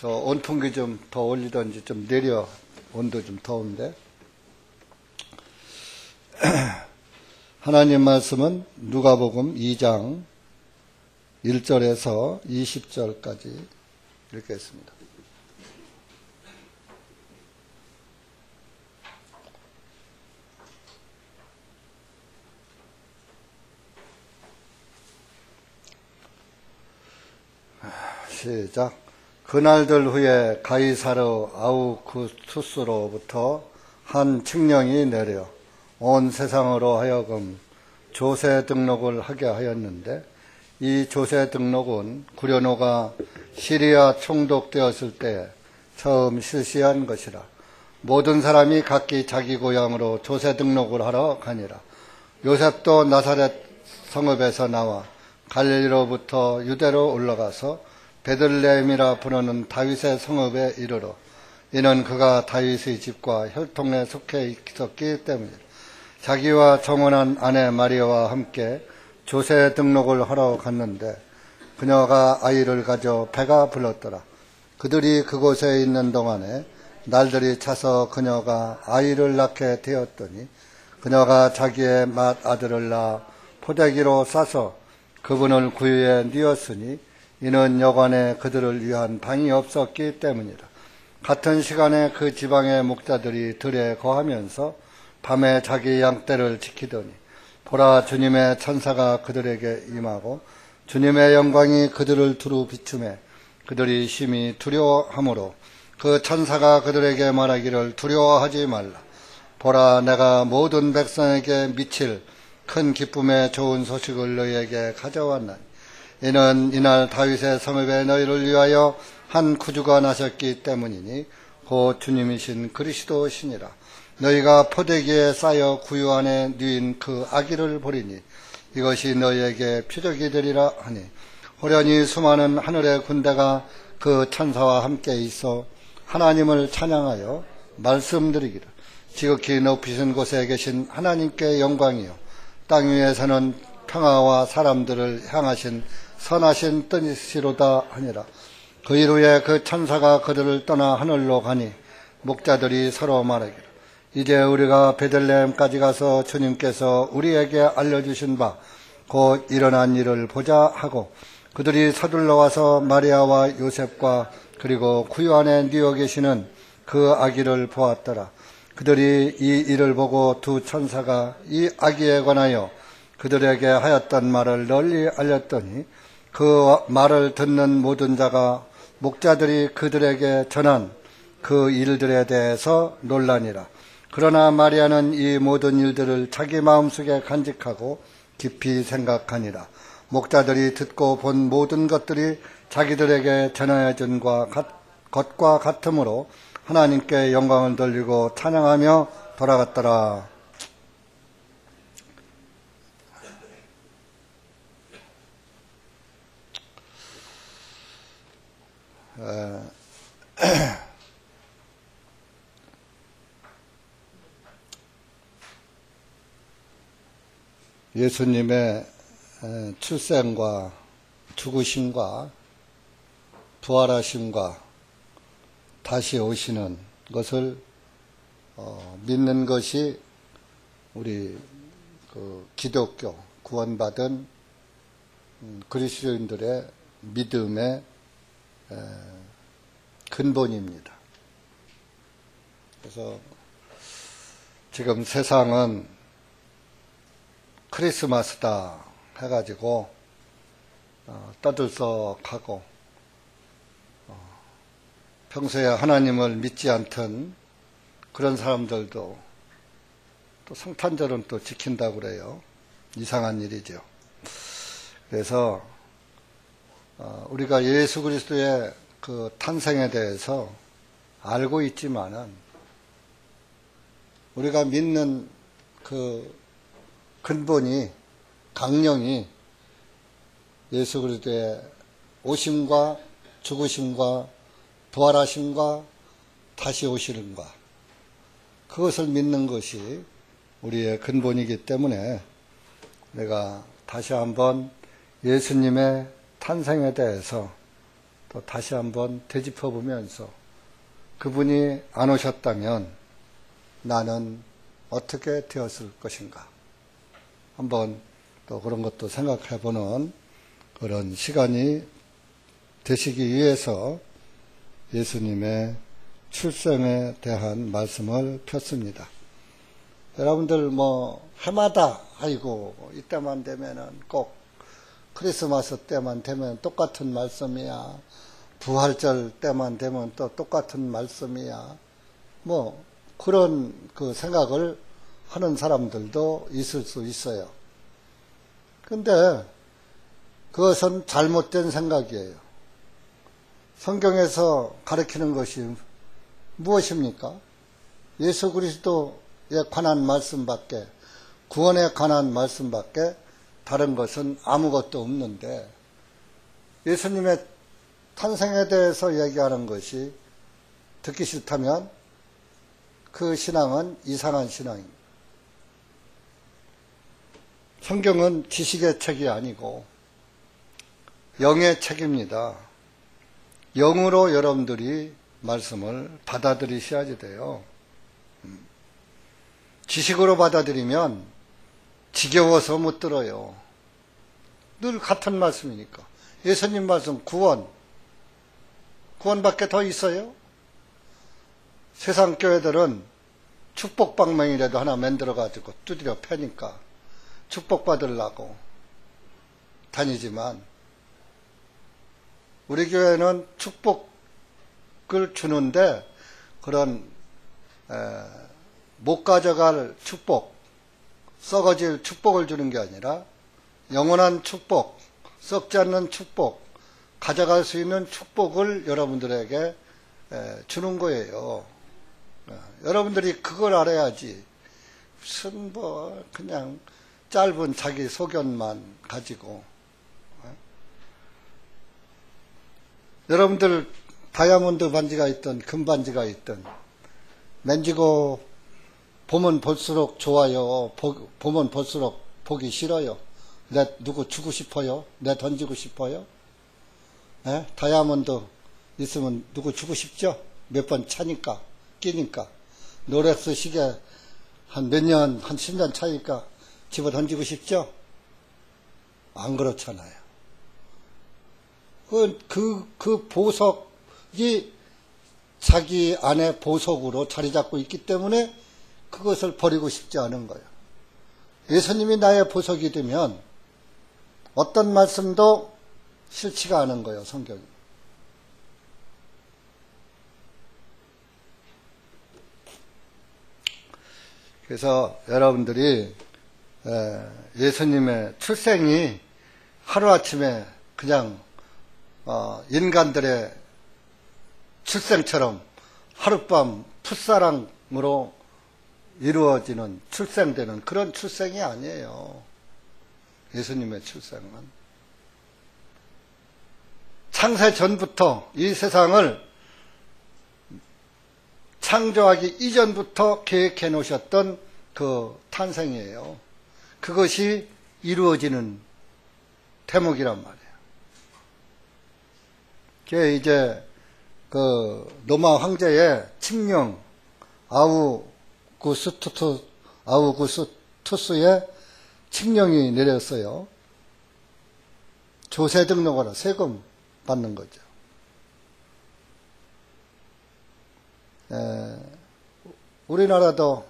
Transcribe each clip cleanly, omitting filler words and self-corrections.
저 온풍기 좀 더 올리던지 좀 내려. 온도 좀 더운데. 하나님 말씀은 누가복음 2장 1절에서 20절까지 읽겠습니다. 시작. 그날들 후에 가이사르 아우구스투스로부터 한 칙령이 내려 온 세상으로 하여금 조세 등록을 하게 하였는데, 이 조세 등록은 구려노가 시리아 총독되었을 때 처음 실시한 것이라. 모든 사람이 각기 자기 고향으로 조세 등록을 하러 가니라. 요셉도 나사렛 성읍에서 나와 갈릴리로부터 유대로 올라가서 베들레헴이라 부르는 다윗의 성읍에 이르러, 이는 그가 다윗의 집과 혈통에 속해 있었기 때문이라. 자기와 정혼한 아내 마리아와 함께 조세 등록을 하러 갔는데, 그녀가 아이를 가져 배가 불렀더라. 그들이 그곳에 있는 동안에 날들이 차서 그녀가 아이를 낳게 되었더니, 그녀가 자기의 맏아들을 낳아 포대기로 싸서 그분을 구유에 뉘었으니, 이는 여관에 그들을 위한 방이 없었기 때문이라. 같은 시간에 그 지방의 목자들이 들에 거하면서 밤에 자기 양떼를 지키더니, 보라, 주님의 천사가 그들에게 임하고 주님의 영광이 그들을 두루 비추매 그들이 심히 두려워하므로 그 천사가 그들에게 말하기를, 두려워하지 말라. 보라, 내가 모든 백성에게 미칠 큰 기쁨의 좋은 소식을 너희에게 가져왔나니, 이는 이날 다윗의 성읍에 너희를 위하여 한 구주가 나셨기 때문이니 곧 주님이신 그리스도시니라. 너희가 포대기에 쌓여 구유 안에 누인 그 아기를 보리니 이것이 너희에게 표적이 되리라 하니, 호련히 수많은 하늘의 군대가 그 천사와 함께 있어 하나님을 찬양하여 말씀드리기를, 지극히 높이신 곳에 계신 하나님께 영광이요, 땅 위에서는 평화와 사람들을 향하신 선하신 뜻이로다 하니라. 그 일 후에 그 천사가 그들을 떠나 하늘로 가니, 목자들이 서로 말하기를, 이제 우리가 베들레헴까지 가서 주님께서 우리에게 알려주신 바 곧 일어난 일을 보자 하고, 그들이 서둘러 와서 마리아와 요셉과 그리고 구유 안에 뉘어 계시는 그 아기를 보았더라. 그들이 이 일을 보고 두 천사가 이 아기에 관하여 그들에게 하였던 말을 널리 알렸더니, 그 말을 듣는 모든 자가 목자들이 그들에게 전한 그 일들에 대해서 논라니라. 그러나 마리아는 이 모든 일들을 자기 마음속에 간직하고 깊이 생각하니라. 목자들이 듣고 본 모든 것들이 자기들에게 전하여진 것과 같으므로 하나님께 영광을 돌리고 찬양하며 돌아갔더라. 예수님의 출생과 죽으심과 부활하심과 다시 오시는 것을 믿는 것이 우리 기독교 구원받은 그리스도인들의 믿음의 근본입니다. 그래서 지금 세상은 크리스마스다 해가지고 떠들썩하고 평소에 하나님을 믿지 않던 그런 사람들도 또 성탄절은 또 지킨다고 그래요. 이상한 일이죠. 그래서 우리가 예수 그리스도의 그 탄생에 대해서 알고 있지만은, 우리가 믿는 그 근본이, 강령이 예수 그리스도의 오심과 죽으심과 부활하심과 다시 오시는 것, 그것을 믿는 것이 우리의 근본이기 때문에 내가 다시 한번 예수님의 탄생에 대해서 또 다시 한번 되짚어 보면서 그분이 안 오셨다면 나는 어떻게 되었을 것인가. 한번 또 그런 것도 생각해 보는 그런 시간이 되시기 위해서 예수님의 출생에 대한 말씀을 폈습니다. 여러분들 해마다 아이고 이때만 되면은 꼭 크리스마스 때만 되면 똑같은 말씀이야. 부활절 때만 되면 또 똑같은 말씀이야. 그런 그 생각을 하는 사람들도 있을 수 있어요. 근데 그것은 잘못된 생각이에요. 성경에서 가르치는 것이 무엇입니까? 예수 그리스도에 관한 말씀밖에, 구원에 관한 말씀밖에 다른 것은 아무것도 없는데, 예수님의 탄생에 대해서 얘기하는 것이 듣기 싫다면 그 신앙은 이상한 신앙입니다. 성경은 지식의 책이 아니고 영의 책입니다. 영으로 여러분들이 말씀을 받아들이셔야지 돼요. 지식으로 받아들이면 지겨워서 못 들어요. 늘 같은 말씀이니까. 예수님 말씀 구원밖에 더 있어요? 세상 교회들은 축복방망이라도 하나 만들어가지고 두드려 패니까 축복받으려고 다니지만, 우리 교회는 축복을 주는데 그런 못 가져갈 축복, 썩어질 축복을 주는 게 아니라 영원한 축복, 썩지 않는 축복, 가져갈 수 있는 축복을 여러분들에게 주는 거예요. 여러분들이 그걸 알아야지 무슨 그냥 짧은 자기 소견만 가지고. 여러분들 다이아몬드 반지가 있든 금 반지가 있든 만지고 보면 볼수록 좋아요. 보면 볼수록 보기 싫어요. 내 누구 주고 싶어요? 내 던지고 싶어요? 다이아몬드 있으면 누구 주고 싶죠? 몇 번 차니까, 끼니까. 롤렉스 시계 한 몇 년, 한 10년 차니까 집어 던지고 싶죠? 안 그렇잖아요. 그 보석이 자기 안에 보석으로 자리 잡고 있기 때문에 그것을 버리고 싶지 않은 거예요. 예수님이 나의 보석이 되면 어떤 말씀도 싫지가 않은 거예요, 성경이. 그래서 여러분들이 예수님의 출생이 하루아침에 그냥 인간들의 출생처럼 하룻밤 풋사랑으로 이루어지는, 출생되는 그런 출생이 아니에요. 예수님의 출생은 창세 전부터, 이 세상을 창조하기 이전부터 계획해 놓으셨던 그 탄생이에요. 그것이 이루어지는 대목이란 말이에요. 그게 이제 그 로마 황제의 칙령 아우구스투스의 칙령이 내렸어요. 조세 등록하라, 세금 받는 거죠. 우리나라도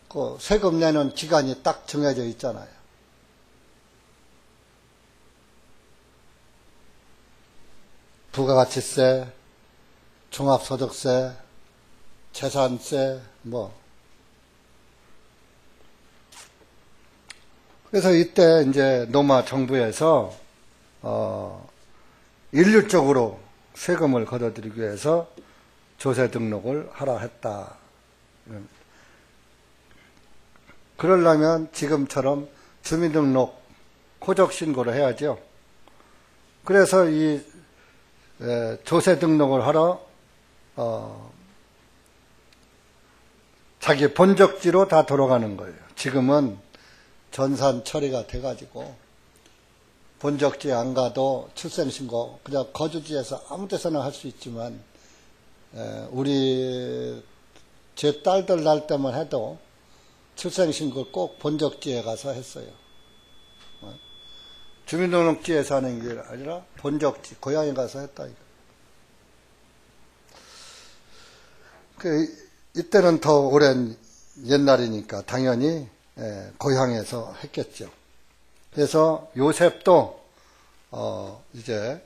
그 세금 내는 기간이 딱 정해져 있잖아요. 부가가치세, 종합소득세, 재산세, 그래서 이때 이제 로마 정부에서 일률적으로 세금을 걷어들이기 위해서 조세 등록을 하라 했다. 그러려면 지금처럼 주민등록 호적 신고를 해야죠. 그래서 이 조세 등록을 하러 자기 본적지로 다 돌아가는 거예요. 지금은 전산 처리가 돼가지고 본적지에 안 가도 출생신고 그냥 거주지에서 아무 데서나 할 수 있지만 우리 제 딸들 날 때만 해도 출생신고 꼭 본적지에 가서 했어요. 주민등록지에서 하는 게 아니라 본적지 고향에 가서 했다 이거. 이때는 더 오랜 옛날이니까 당연히 고향에서 했겠죠. 그래서 요셉도 이제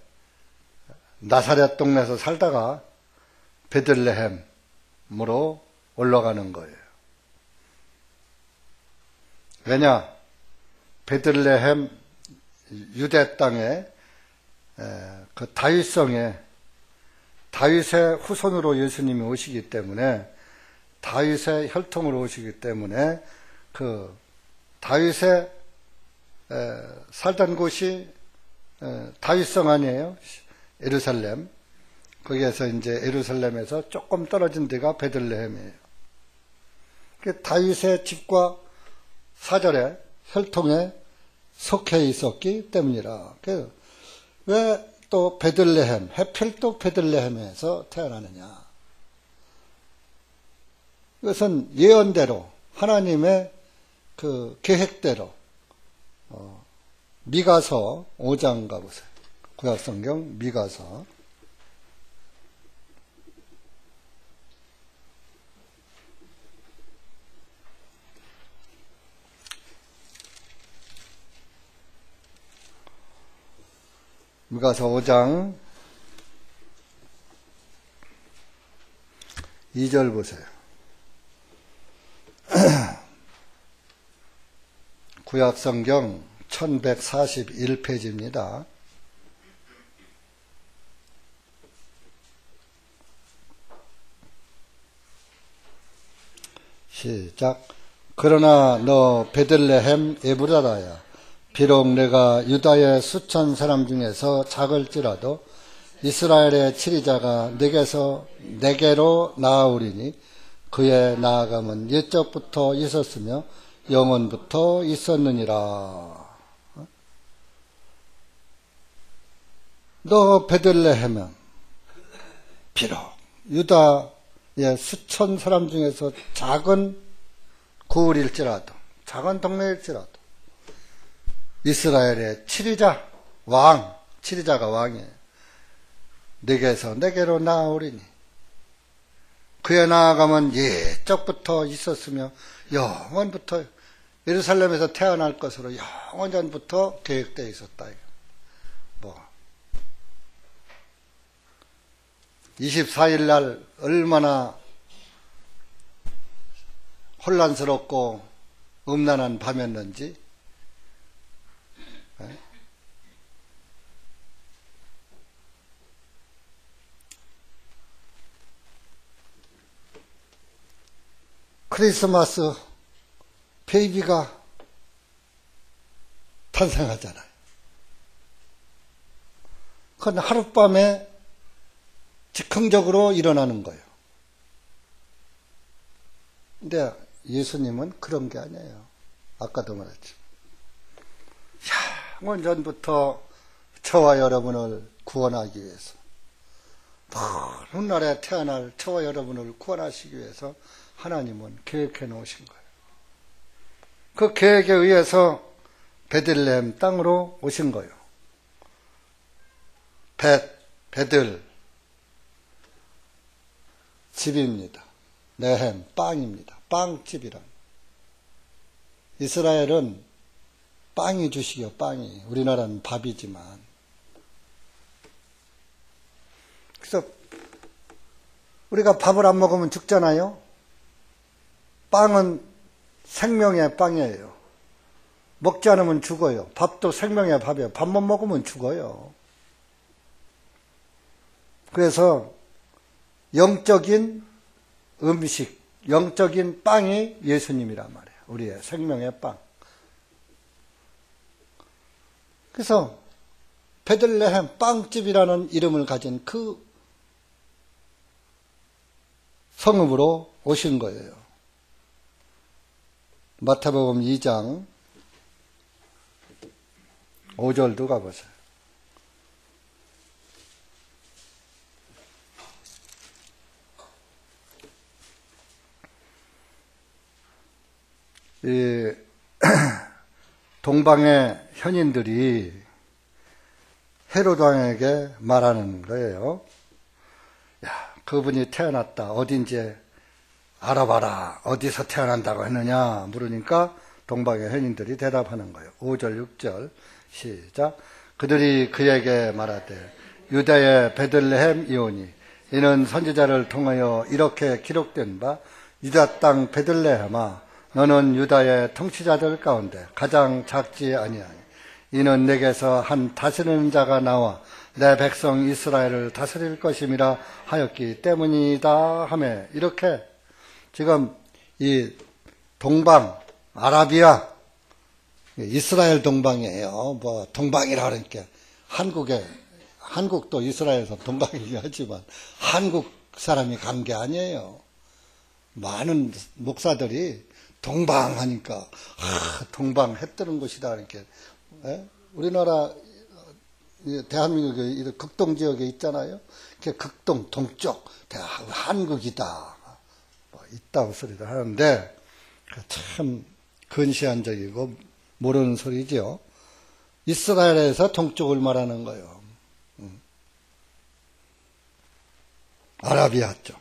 나사렛 동네에서 살다가 베들레헴으로 올라가는 거예요. 왜냐? 베들레헴 유대 땅에 그 다윗성에 다윗의 후손으로 예수님이 오시기 때문에 다윗의 혈통으로 오시기 때문에 그 다윗의 살던 곳이 다윗성 아니에요? 예루살렘. 거기에서 이제 예루살렘에서 조금 떨어진 데가 베들레헴이에요. 다윗의 집과 사절의 혈통에 속해 있었기 때문이라. 왜 또 베들레헴, 하필 또 베들레헴에서 태어나느냐? 이것은 예언대로 하나님의 그 계획대로 미가서 5장 가보세요. 구약성경 미가서. 미가서 5장 2절 보세요. 구약성경 1141페이지입니다. 시작. 그러나 너 베들레헴 에브라다야, 비록 내가 유다의 수천 사람 중에서 작을지라도 이스라엘의 치리자가 내게로 나아오리니 그의 나아감은 옛적부터 있었으며 영원부터 있었느니라. 너 베들레헴은 비록 유다의 수천 사람 중에서 작은 구울일지라도, 작은 동네일지라도 이스라엘의 치리자가 왕이에요. 내게로 나아오리니 그의 나아감은 옛적부터 있었으며 영원부터 예루살렘에서 태어날 것으로 영원전부터 계획되어 있었다. 24일 날 얼마나 혼란스럽고 음란한 밤이었는지 크리스마스 베이비가 탄생하잖아요. 그건 하룻밤에 즉흥적으로 일어나는 거예요. 근데 예수님은 그런 게 아니에요. 아까도 말했죠. 영원 전부터 저와 여러분을 구원하기 위해서, 먼 날에 태어날 저와 여러분을 구원하시기 위해서 하나님은 계획해 놓으신 거예요. 그 계획에 의해서 베들레헴 땅으로 오신 거예요. 베들 집입니다. 네헴 빵입니다. 빵집이란. 이스라엘은 빵이 주식이요, 빵이. 우리나라는 밥이지만. 그래서 우리가 밥을 안 먹으면 죽잖아요. 빵은 생명의 빵이에요. 먹지 않으면 죽어요. 밥도 생명의 밥이에요. 밥만 먹으면 죽어요. 그래서 영적인 음식, 영적인 빵이 예수님이란 말이에요. 우리의 생명의 빵. 그래서 베들레헴 빵집이라는 이름을 가진 그 성읍으로 오신 거예요. 마태복음 2장 5절도 가보세요. 이 동방의 현인들이 헤롯 왕에게 말하는 거예요. 야, 그분이 태어났다. 어딘지 알아봐라. 어디서 태어난다고 했느냐 물으니까 동방의 현인들이 대답하는 거예요. 5절 6절 시작. 그들이 그에게 말하되 유다의 베들레헴 이오니 이는 선지자를 통하여 이렇게 기록된 바 유다 땅 베들레헴아 너는 유다의 통치자들 가운데 가장 작지 아니하니 이는 내게서 한 다스리는 자가 나와 내 백성 이스라엘을 다스릴 것임이라 하였기 때문이다 하며 이렇게 지금 이 동방 아라비아 이스라엘 동방이에요. 뭐 동방이라 그러니까 한국도 이스라엘에서 동방이긴 하지만 한국 사람이 간 게 아니에요. 많은 목사들이 동방하니까 동방 해 뜨는 곳이다 이렇게. 우리나라 대한민국의 극동 지역에 있잖아요. 극동 동쪽 한국이다 있다고 소리를 하는데 참 근시안적이고 모르는 소리죠. 이스라엘에서 동쪽을 말하는 거예요. 아라비아 쪽.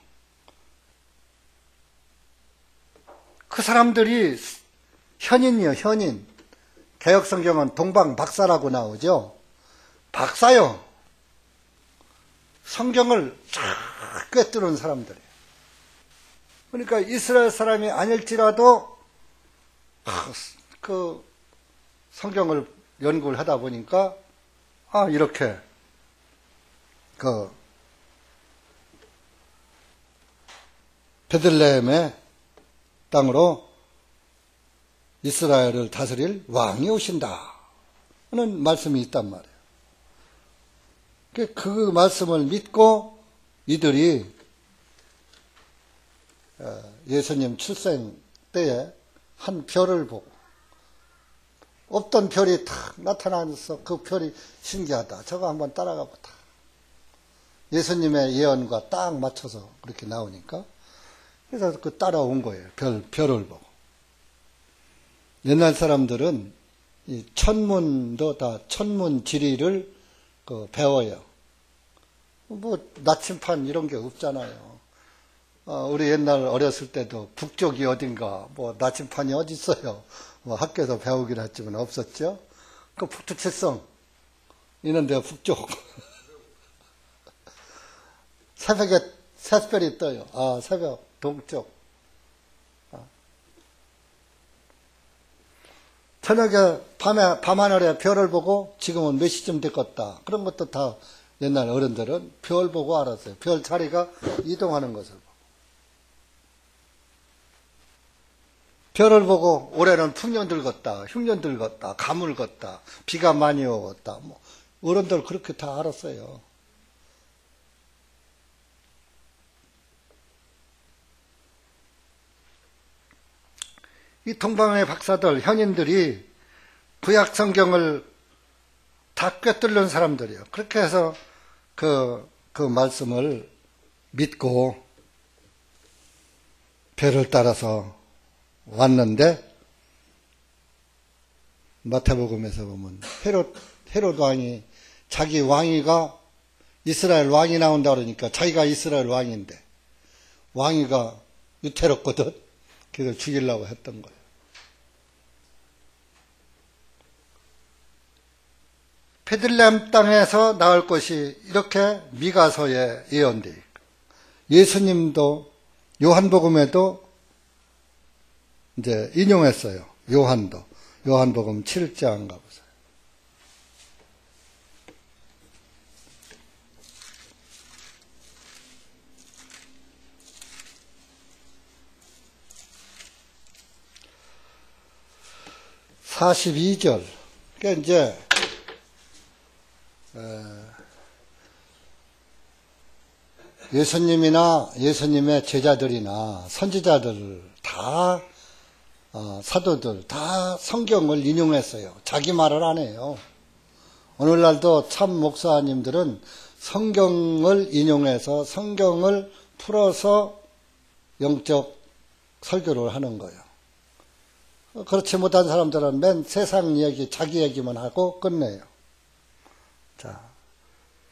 그 사람들이 현인이요, 현인. 개혁성경은 동방 박사라고 나오죠. 박사요. 성경을 쫙 꿰뚫은 사람들이에요. 그러니까 이스라엘 사람이 아닐지라도 그 성경을 연구를 하다 보니까 이렇게 그 베들레헴의 땅으로 이스라엘을 다스릴 왕이 오신다 하는 말씀이 있단 말이에요. 그 말씀을 믿고 이들이 예수님 출생 때에 한 별을 보고 없던 별이 탁 나타나서 그 별이 신기하다. 저거 한번 따라가 보다. 예수님의 예언과 딱 맞춰서 그렇게 나오니까 그래서 그 따라온 거예요. 별을 보고. 옛날 사람들은 이 천문도 다 천문 지리를 배워요. 뭐 나침판 이런 게 없잖아요. 우리 옛날 어렸을 때도 북쪽이 어딘가 뭐 나침판이 어디 있어요. 뭐 학교에서 배우긴 했지만 없었죠. 그 북두칠성 있는데 북쪽 새벽에 샛별이 떠요. 새벽 동쪽. 저녁에 밤하늘에 별을 보고 지금은 몇 시쯤 됐겠다. 그런 것도 다 옛날 어른들은 별 보고 알았어요. 별 자리가 이동하는 것을 보고. 별을 보고 올해는 풍년 들겠다, 흉년 들겠다, 가물 걷다, 비가 많이 오겠다. 뭐 어른들 그렇게 다 알았어요. 이 동방의 박사들, 현인들이 구약 성경을 다 꿰뚫는 사람들이에요. 그렇게 해서 그 말씀을 믿고 별을 따라서 왔는데 마태복음에서 보면 헤롯 왕이 자기 왕위가 이스라엘 왕이 나온다 그러니까 자기가 이스라엘 왕인데 왕위가 유태롭거든. 그래서 죽이려고 했던 거예요. 베들레헴 땅에서 나올 것이 이렇게 미가서에 예언되어 있고 예수님도 요한복음에도 이제 인용했어요. 요한복음 7장 가보세요. (42절) 그러니까 이제 예수님이나 예수님의 제자들이나 선지자들 다 사도들 다 성경을 인용했어요. 자기 말을 안 해요. 오늘날도 참 목사님들은 성경을 인용해서 성경을 풀어서 영적 설교를 하는 거예요. 그렇지 못한 사람들은 맨 세상 얘기, 자기 얘기만 하고 끝내요. 자,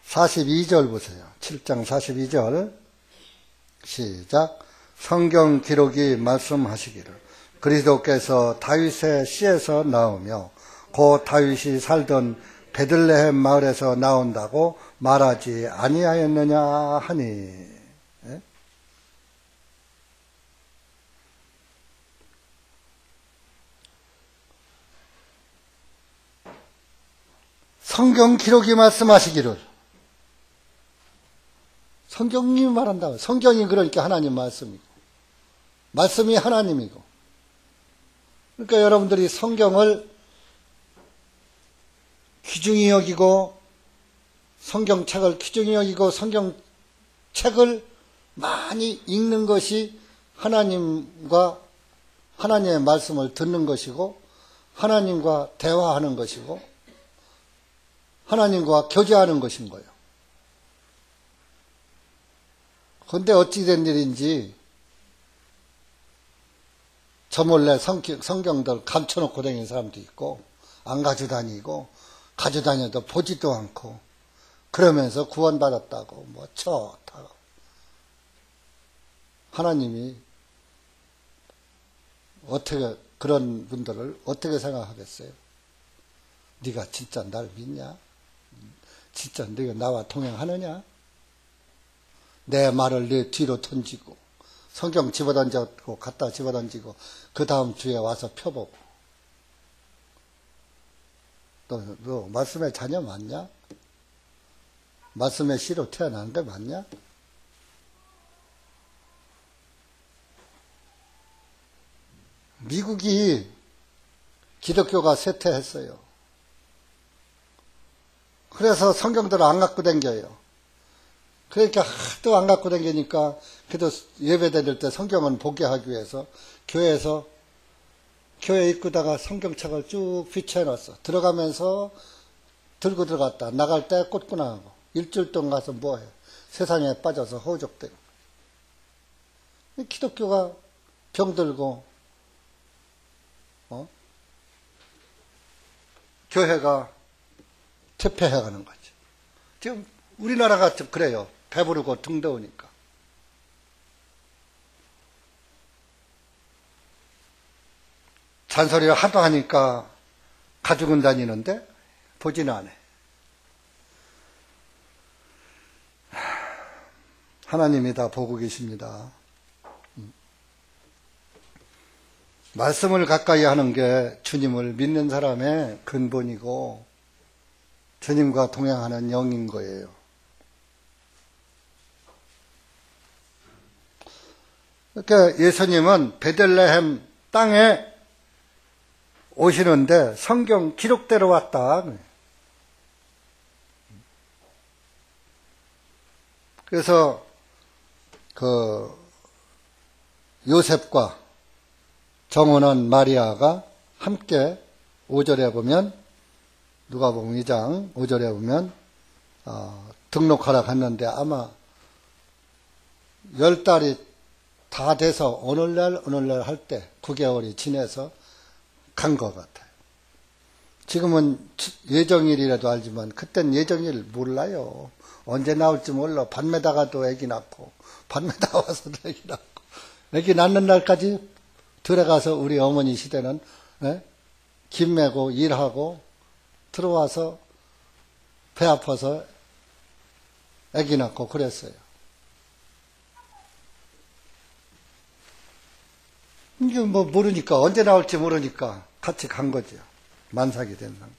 42절 보세요. 7장 42절. 시작. 성경 기록이 말씀하시기를 그리스도께서 다윗의 씨에서 나오며 고 다윗이 살던 베들레헴 마을에서 나온다고 말하지 아니하였느냐 하니. 예? 성경 기록이 말씀하시기를. 성경님이 말한다. 성경이 그러니까 하나님 말씀이고, 말씀이 하나님이고. 그러니까 여러분들이 성경을 귀중히 여기고, 성경책을 귀중히 여기고, 성경책을 많이 읽는 것이 하나님과 하나님의 말씀을 듣는 것이고, 하나님과 대화하는 것이고, 하나님과 교제하는 것인 거예요. 그런데 어찌 된 일인지 저 몰래 성경들 감춰놓고 다니는 사람도 있고, 안 가지고 다니고, 가지고 다녀도 보지도 않고, 그러면서 구원받았다고 다 하나님이 어떻게 그런 분들을 어떻게 생각하겠어요? 네가 진짜 날 믿냐? 진짜 네가 나와 동행하느냐? 내 말을 네 뒤로 던지고 성경 집어던지고 갖다 집어던지고 그 다음 주에 와서 펴보고 너 말씀의 자녀 맞냐? 말씀의 씨로 태어난 게 맞냐? 미국이 기독교가 쇠퇴했어요. 그래서 성경들을 안 갖고 다녀요. 그러니까 하도 안 갖고 다니니까 그래도 예배 드릴 때 성경은 보게 하기 위해서 교회에서 교회 입구다가 성경책을 쭉 비춰놨어. 들어가면서 들고 들어갔다. 나갈 때 꽂구나 하고. 일주일 동안 가서 뭐해? 세상에 빠져서 허우적대고. 기독교가 병들고 교회가 퇴폐해가는 거지. 지금 우리나라가 좀 그래요. 배부르고 등 더우니까. 잔소리를 하도 하니까 가죽은 다니는데 보지는 않아. 하나님이 다 보고 계십니다. 말씀을 가까이 하는 게 주님을 믿는 사람의 근본이고 주님과 동행하는 영인 거예요. 그러니까 예수님은 베들레헴 땅에 오시는데 성경 기록대로 왔다. 그래서 그 요셉과 정혼한 마리아가 함께 5절에 보면 누가복음 2장 5절에 보면 등록하러 갔는데 아마 10달이 다 돼서 오늘날 할 때 9개월이 지내서 간 것 같아요. 지금은 예정일이라도 알지만 그땐 예정일 몰라요. 언제 나올지 몰라. 밤에다가도 애기 낳고 밤에다 와서도 애기 낳고 애기 낳는 날까지 들어가서 우리 어머니 시대는 김 메고 일하고 들어와서 배 아파서 애기 낳고 그랬어요. 이게 뭐 모르니까 언제 나올지 모르니까 같이 간 거죠. 만삭이 된 상태.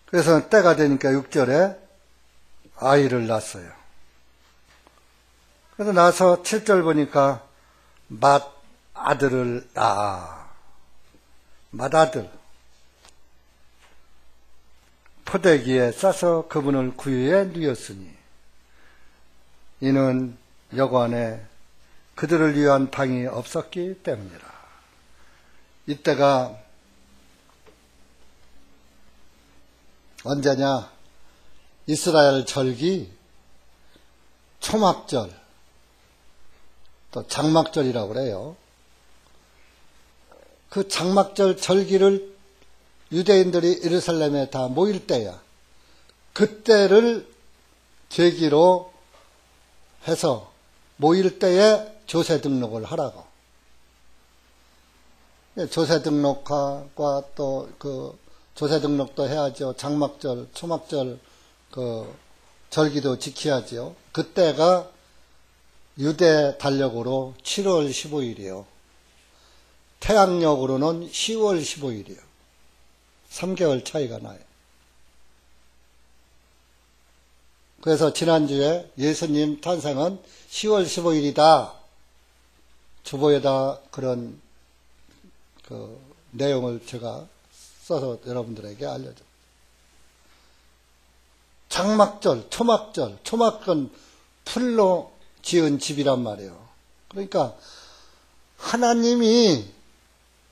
그래서 때가 되니까 6절에 아이를 낳았어요. 그래서 나서 7절 보니까 맏아들을 낳아. 맏아들. 포대기에 싸서 그분을 구유에 누였으니 이는 여관에 그들을 위한 방이 없었기 때문이라. 이때가 언제냐? 이스라엘 절기, 초막절, 또 장막절이라고 그래요. 그 장막절 절기를 유대인들이 예루살렘에 다 모일 때야. 그때를 계기로 해서 모일 때에 조세 등록을 하라고. 조세 등록과 또 그 조세 등록도 해야죠. 장막절, 초막절 그 절기도 지켜야죠. 그때가 유대 달력으로 7월 15일이요. 태양력으로는 10월 15일이요. 3개월 차이가 나요. 그래서 지난주에 예수님 탄생은 10월 15일이다. 주보에다 그런 그 내용을 제가 써서 여러분들에게 알려줘. 장막절, 초막절, 초막은 풀로 지은 집이란 말이에요. 그러니까 하나님이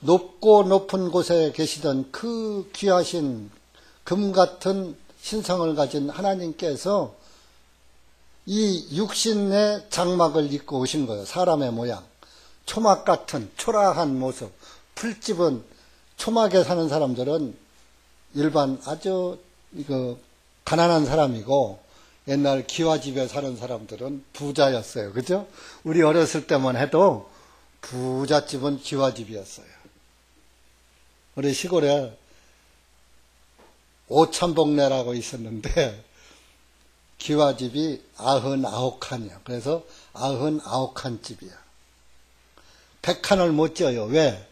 높고 높은 곳에 계시던 그 귀하신 금 같은 신성을 가진 하나님께서 이 육신의 장막을 입고 오신 거예요. 사람의 모양. 초막 같은 초라한 모습. 풀집은 초막에 사는 사람들은 일반 아주 가난한 사람이고 옛날 기와집에 사는 사람들은 부자였어요. 그죠? 우리 어렸을 때만 해도 부잣집은 기와집이었어요. 우리 시골에 오천복내라고 있었는데 기와집이 99칸이야. 그래서 99칸 집이야. 100칸을 못 지어요. 왜?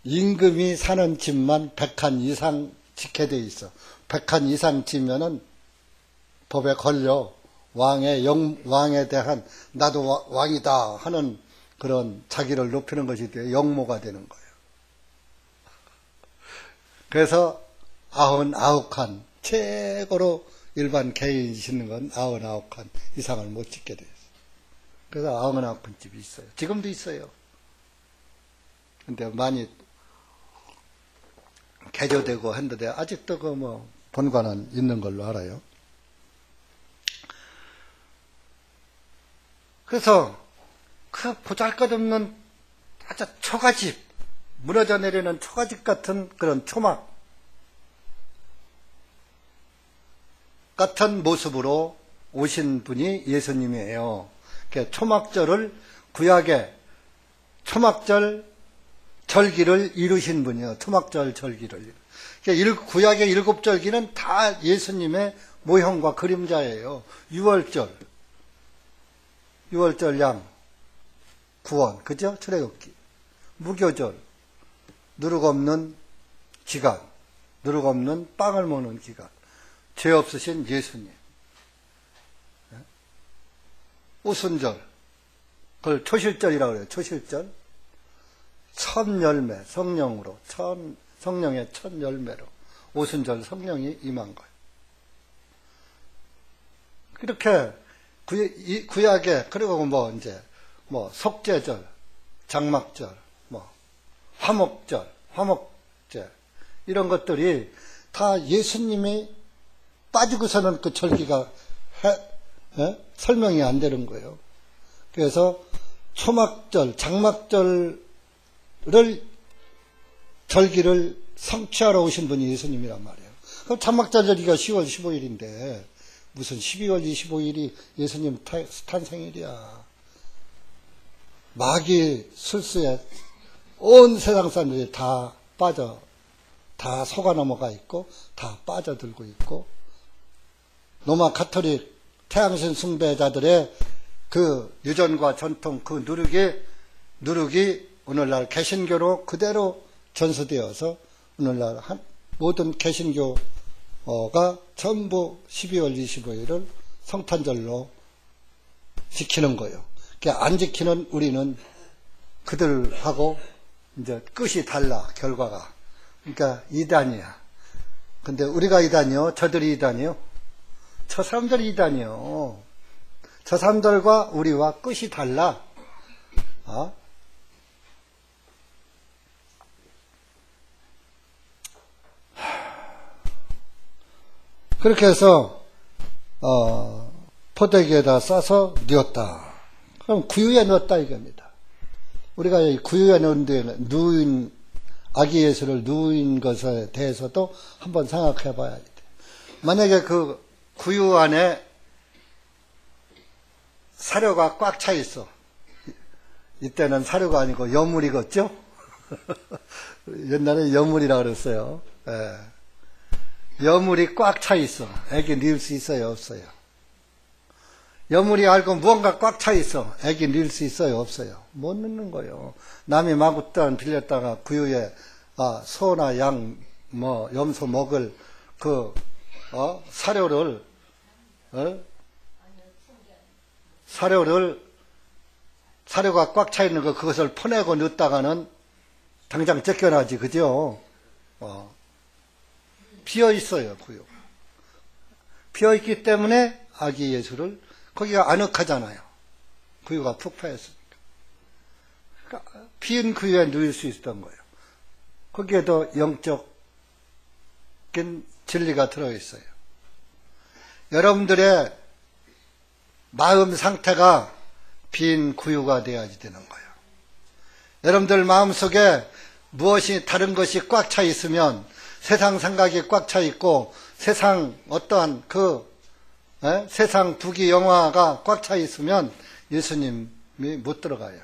임금이 사는 집만 100칸 이상 짓게 돼 있어. 100칸 이상 지면은 법에 걸려 왕에 대한 나도 왕이다 하는 그런 자기를 높이는 것이 돼 영모가 되는 거예요. 그래서 99칸 최고로 일반 개인이 짓는 건 99칸 이상을 못 짓게 돼 있어요. 그래서 99칸 집이 있어요. 지금도 있어요. 근데 많이 개조되고 했는데 아직도 그 본관은 있는 걸로 알아요. 그래서 그 보잘것없는 아주 초가집, 무너져 내리는 초가집 같은 그런 초막 같은 모습으로 오신 분이 예수님이에요. 초막절을 구약의 초막절 절기를 이루신 분이요. 초막절 절기를. 구약의 7절기는 다 예수님의 모형과 그림자예요. 6월절 양, 구원, 그죠? 출애굽기. 무교절, 누룩 없는 기간, 누룩 없는 빵을 먹는 기간. 죄 없으신 예수님. 오순절, 그걸 초실절이라고 그래요. 초실절. 첫 열매, 성령으로, 성령의 첫 열매로 오순절 성령이 임한 거예요. 그렇게 구약에, 그리고 속죄절, 장막절, 화목절, 화목제, 이런 것들이 다 예수님이 빠지고서는 그 절기가 설명이 안 되는 거예요. 그래서 초막절, 장막절 절기를 성취하러 오신 분이 예수님이란 말이에요. 그럼 장막절 절기가 10월 15일인데 무슨 12월 25일이 예수님 탄생일이야. 마귀 술수에 온 세상 사람들이 다 속아 넘어가 있고 다 빠져들고 있고 로마 가톨릭 태양신 숭배자들의 그 유전과 전통 그 누룩이 오늘날 개신교로 그대로 전수되어서 오늘날 모든 개신교가 전부 12월 25일을 성탄절로 지키는 거예요. 안 지키는 우리는 그들하고 이제 끝이 달라, 결과가. 그러니까 이단이야. 근데 우리가 이단이요? 저들이 이단이요? 저 사람들이 이단이요. 저 사람들과 우리와 끝이 달라. 그렇게 해서 포대기에다 싸서 뉘었다. 그럼 구유에 넣었다 이겁니다. 우리가 이 구유에 누인 아기 예수를 누인 것에 대해서도 한번 생각해 봐야 돼. 만약에 그 구유 안에 사료가 꽉 차 있어. 이때는 사료가 아니고 여물이겠죠? 옛날에 여물이라 그랬어요. 예. 여물이 꽉 차 있어. 애기 닐 수 있어요, 없어요? 여물이 알고 무언가 꽉 차 있어. 애기 닐 수 있어요, 없어요? 못 넣는 거예요. 남이 마구땅 빌렸다가 구유에 소나 양, 염소 먹을 사료를 사료가 꽉 차 있는 그것을 퍼내고 넣었다가는 당장 쫓겨나지, 그죠? 비어 있어요, 구유가. 비어 있기 때문에 아기 예수를, 거기가 아늑하잖아요. 구유가 푹 파였으니까. 그러니까 빈 구유에 누일 수 있었던 거예요. 거기에도 영적인 진리가 들어있어요. 여러분들의 마음 상태가 빈 구유가 되어야지 되는 거예요. 여러분들 마음속에 무엇이 다른 것이 꽉 차 있으면, 세상 생각이 꽉 차 있고 세상 어떠한 세상 부귀 영화가 꽉 차 있으면 예수님이 못 들어가요.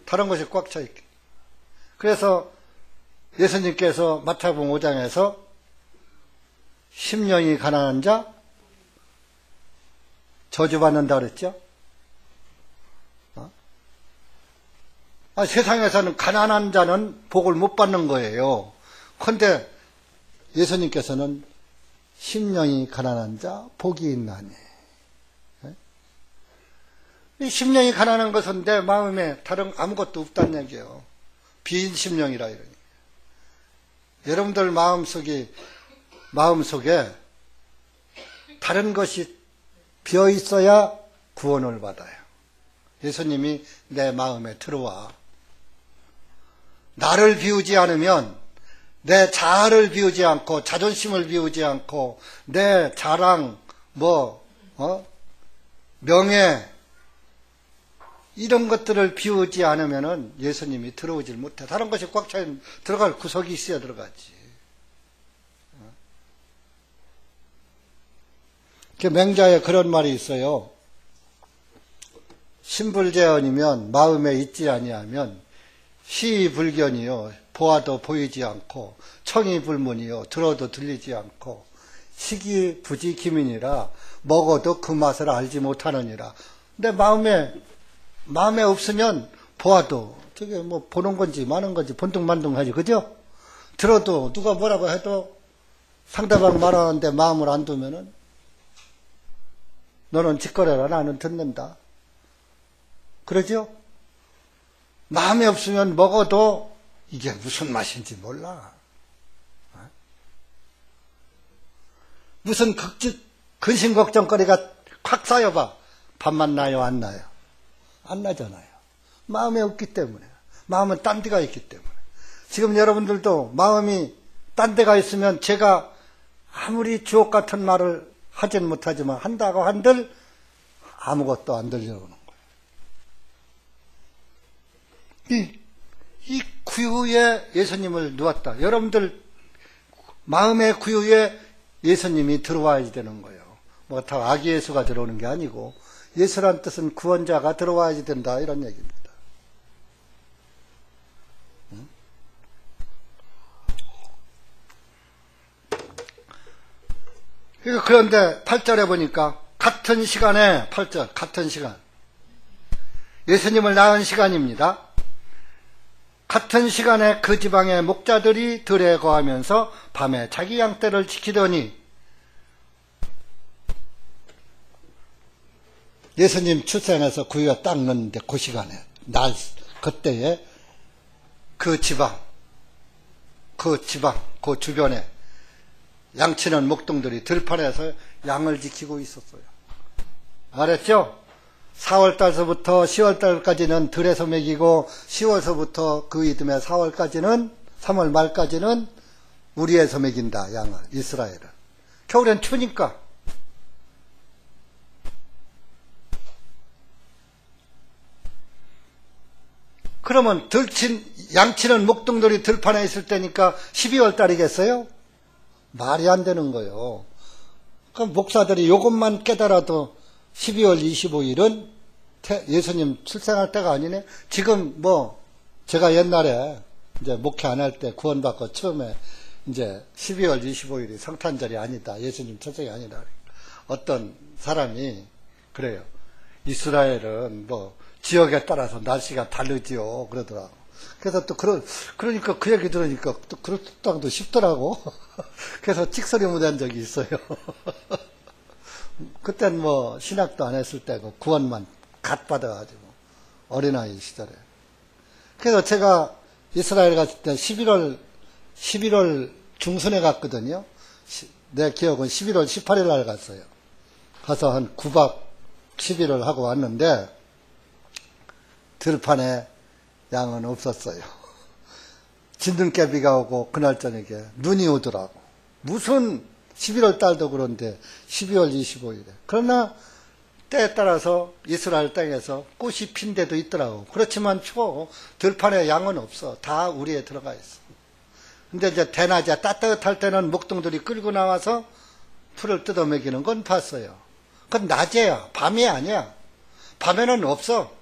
다른 것이 꽉 차 있게. 그래서 예수님께서 마태복음 5장에서 심령이 가난한 자 저주받는다 그랬죠? 세상에서는 가난한 자는 복을 못 받는 거예요. 그런데 예수님께서는 심령이 가난한 자 복이 있나니. 이 심령이 가난한 것은 내 마음에 다른 아무것도 없다는 얘기예요. 빈 심령이라 이러니. 여러분들 마음속에 다른 것이 비어 있어야 구원을 받아요. 예수님이 내 마음에 들어와. 나를 비우지 않으면, 내 자아를 비우지 않고, 자존심을 비우지 않고, 내 자랑, 명예, 이런 것들을 비우지 않으면은 예수님이 들어오질 못해. 다른 것이 꽉 차 있는, 들어갈 구석이 있어야 들어가지. 맹자에 그런 말이 있어요. 신불제언이면 마음에 있지 아니하면 시불견이요 보아도 보이지 않고 청이불문이요 들어도 들리지 않고 시기부지기민이라 먹어도 그 맛을 알지 못하느니라. 근데 마음에 없으면 보아도 저게 보는 건지 마는 건지 본뚱만뚱하지, 그죠? 들어도 누가 뭐라고 해도 상대방 말하는데 마음을 안 두면은 너는 짓거려라 나는 듣는다. 그러죠? 마음에 없으면 먹어도 이게 무슨 맛인지 몰라. 무슨 근심걱정거리가 콱 쌓여봐. 밥만 나요, 안 나요? 안 나잖아요. 마음에 없기 때문에. 마음은 딴 데가 있기 때문에. 지금 여러분들도 마음이 딴 데가 있으면 제가 아무리 주옥 같은 말을 하진 못하지만 한다고 한들 아무것도 안 들려오는 거예요. 이 구유에 예수님을 누웠다. 여러분들 마음의 구유에 예수님이 들어와야 되는 거예요. 다 아기 예수가 들어오는 게 아니고 예수란 뜻은 구원자가 들어와야 된다 이런 얘기입니다. 그런데 8절에 보니까 같은 시간에 8절 같은 시간 예수님을 낳은 시간입니다. 같은 시간에 그 지방의 목자들이 들에 거하면서 밤에 자기 양떼를 지키더니 예수님 출생해서 구유가 딱 넣는데 그 시간에 그때에 그 지방 그 주변에 양치는 목동들이 들판에서 양을 지키고 있었어요. 알았죠? 4월달서부터 10월달까지는 들에서 먹이고 10월서부터 그 이듬해 4월 말까지는 우리에서 먹인다. 양을 이스라엘은 겨울엔 추우니까. 그러면 양치는 목동들이 들판에 있을 때니까 12월 달이겠어요? 말이 안 되는 거예요. 그럼 목사들이 이것만 깨달아도 12월 25일은 예수님 출생할 때가 아니네? 지금 제가 옛날에 이제 목회 안 할 때 구원받고 처음에 이제 12월 25일이 성탄절이 아니다. 예수님 출생이 아니라. 어떤 사람이 그래요. 이스라엘은 지역에 따라서 날씨가 다르지요. 그러더라고. 그래서 또 그러니까 그 얘기 들으니까 또 그렇다고도 싶더라고. 그래서 찍소리 못한 적이 있어요. 그땐 신학도 안 했을 때고 구원만 갓 받아가지고 어린아이 시절에. 그래서 제가 이스라엘 갔을 때 11월 중순에 갔거든요. 내 기억은 11월 18일 날 갔어요. 가서 한 9박 10일을 하고 왔는데 들판에 양은 없었어요. 진눈깨비가 오고 그날 저녁에 눈이 오더라고. 무슨 11월 달도 그런데 12월 25일에. 그러나 때에 따라서 이스라엘 땅에서 꽃이 핀 데도 있더라고. 그렇지만 들판에 양은 없어. 다 우리에 들어가 있어. 근데 이제 대낮에 따뜻할 때는 목동들이 끌고 나와서 풀을 뜯어 먹이는 건 봤어요. 그건 낮에야. 밤이 아니야. 밤에는 없어.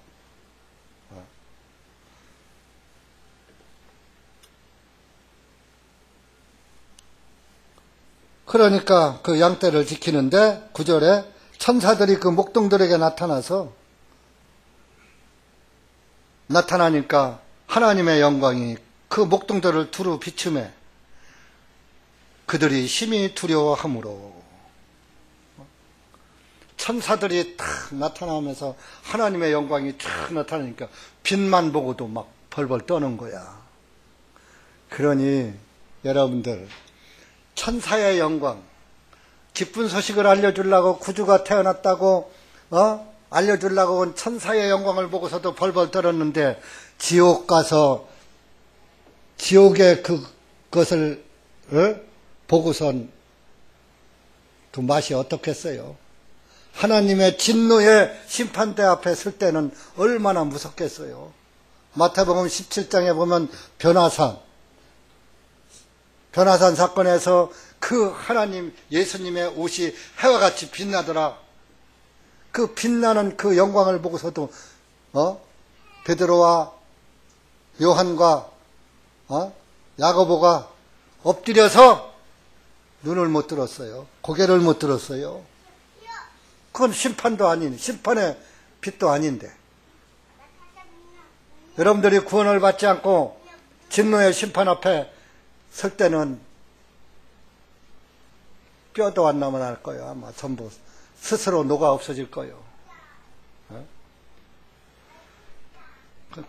그러니까 그 양떼를 지키는데 9절에 천사들이 그 목동들에게 나타나니까 하나님의 영광이 그 목동들을 두루 비추매 그들이 심히 두려워하므로. 천사들이 딱 나타나면서 하나님의 영광이 딱 나타나니까 빛만 보고도 막 벌벌 떠는 거야. 그러니 여러분들 천사의 영광, 기쁜 소식을 알려주려고 구주가 태어났다고 알려주려고 온 천사의 영광을 보고서도 벌벌 떨었는데 지옥 가서 지옥의 그것을 보고선 그 맛이 어떻겠어요? 하나님의 진노의 심판대 앞에 설 때는 얼마나 무섭겠어요? 마태복음 17장에 보면 변화산 사건에서 그 하나님 예수님의 옷이 해와 같이 빛나더라. 그 빛나는 그 영광을 보고서도 베드로와 요한과 야고보가 엎드려서 눈을 못 들었어요. 고개를 못 들었어요. 그건 심판도 아닌 심판의 빛도 아닌데 여러분들이 구원을 받지 않고 진노의 심판 앞에 설 때는 뼈도 안 남아날 거예요. 아마 전부 스스로 녹아 없어질 거예요.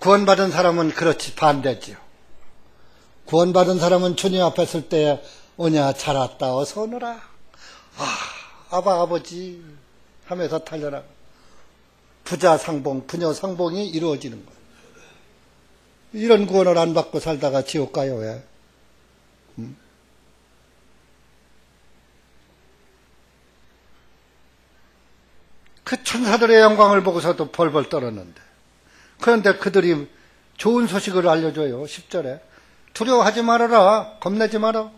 구원받은 사람은 그렇지 반대지요. 구원받은 사람은 주님 앞에 설 때 오냐 잘 왔다 어서 오너라. 아바 아버지 하면서 달려라. 부자 상봉 부녀 상봉이 이루어지는 거예요. 이런 구원을 안 받고 살다가 지옥 가요. 왜? 그 천사들의 영광을 보고서도 벌벌 떨었는데 그런데 그들이 좋은 소식을 알려줘요. 10절에 두려워하지 말아라. 겁내지 마라.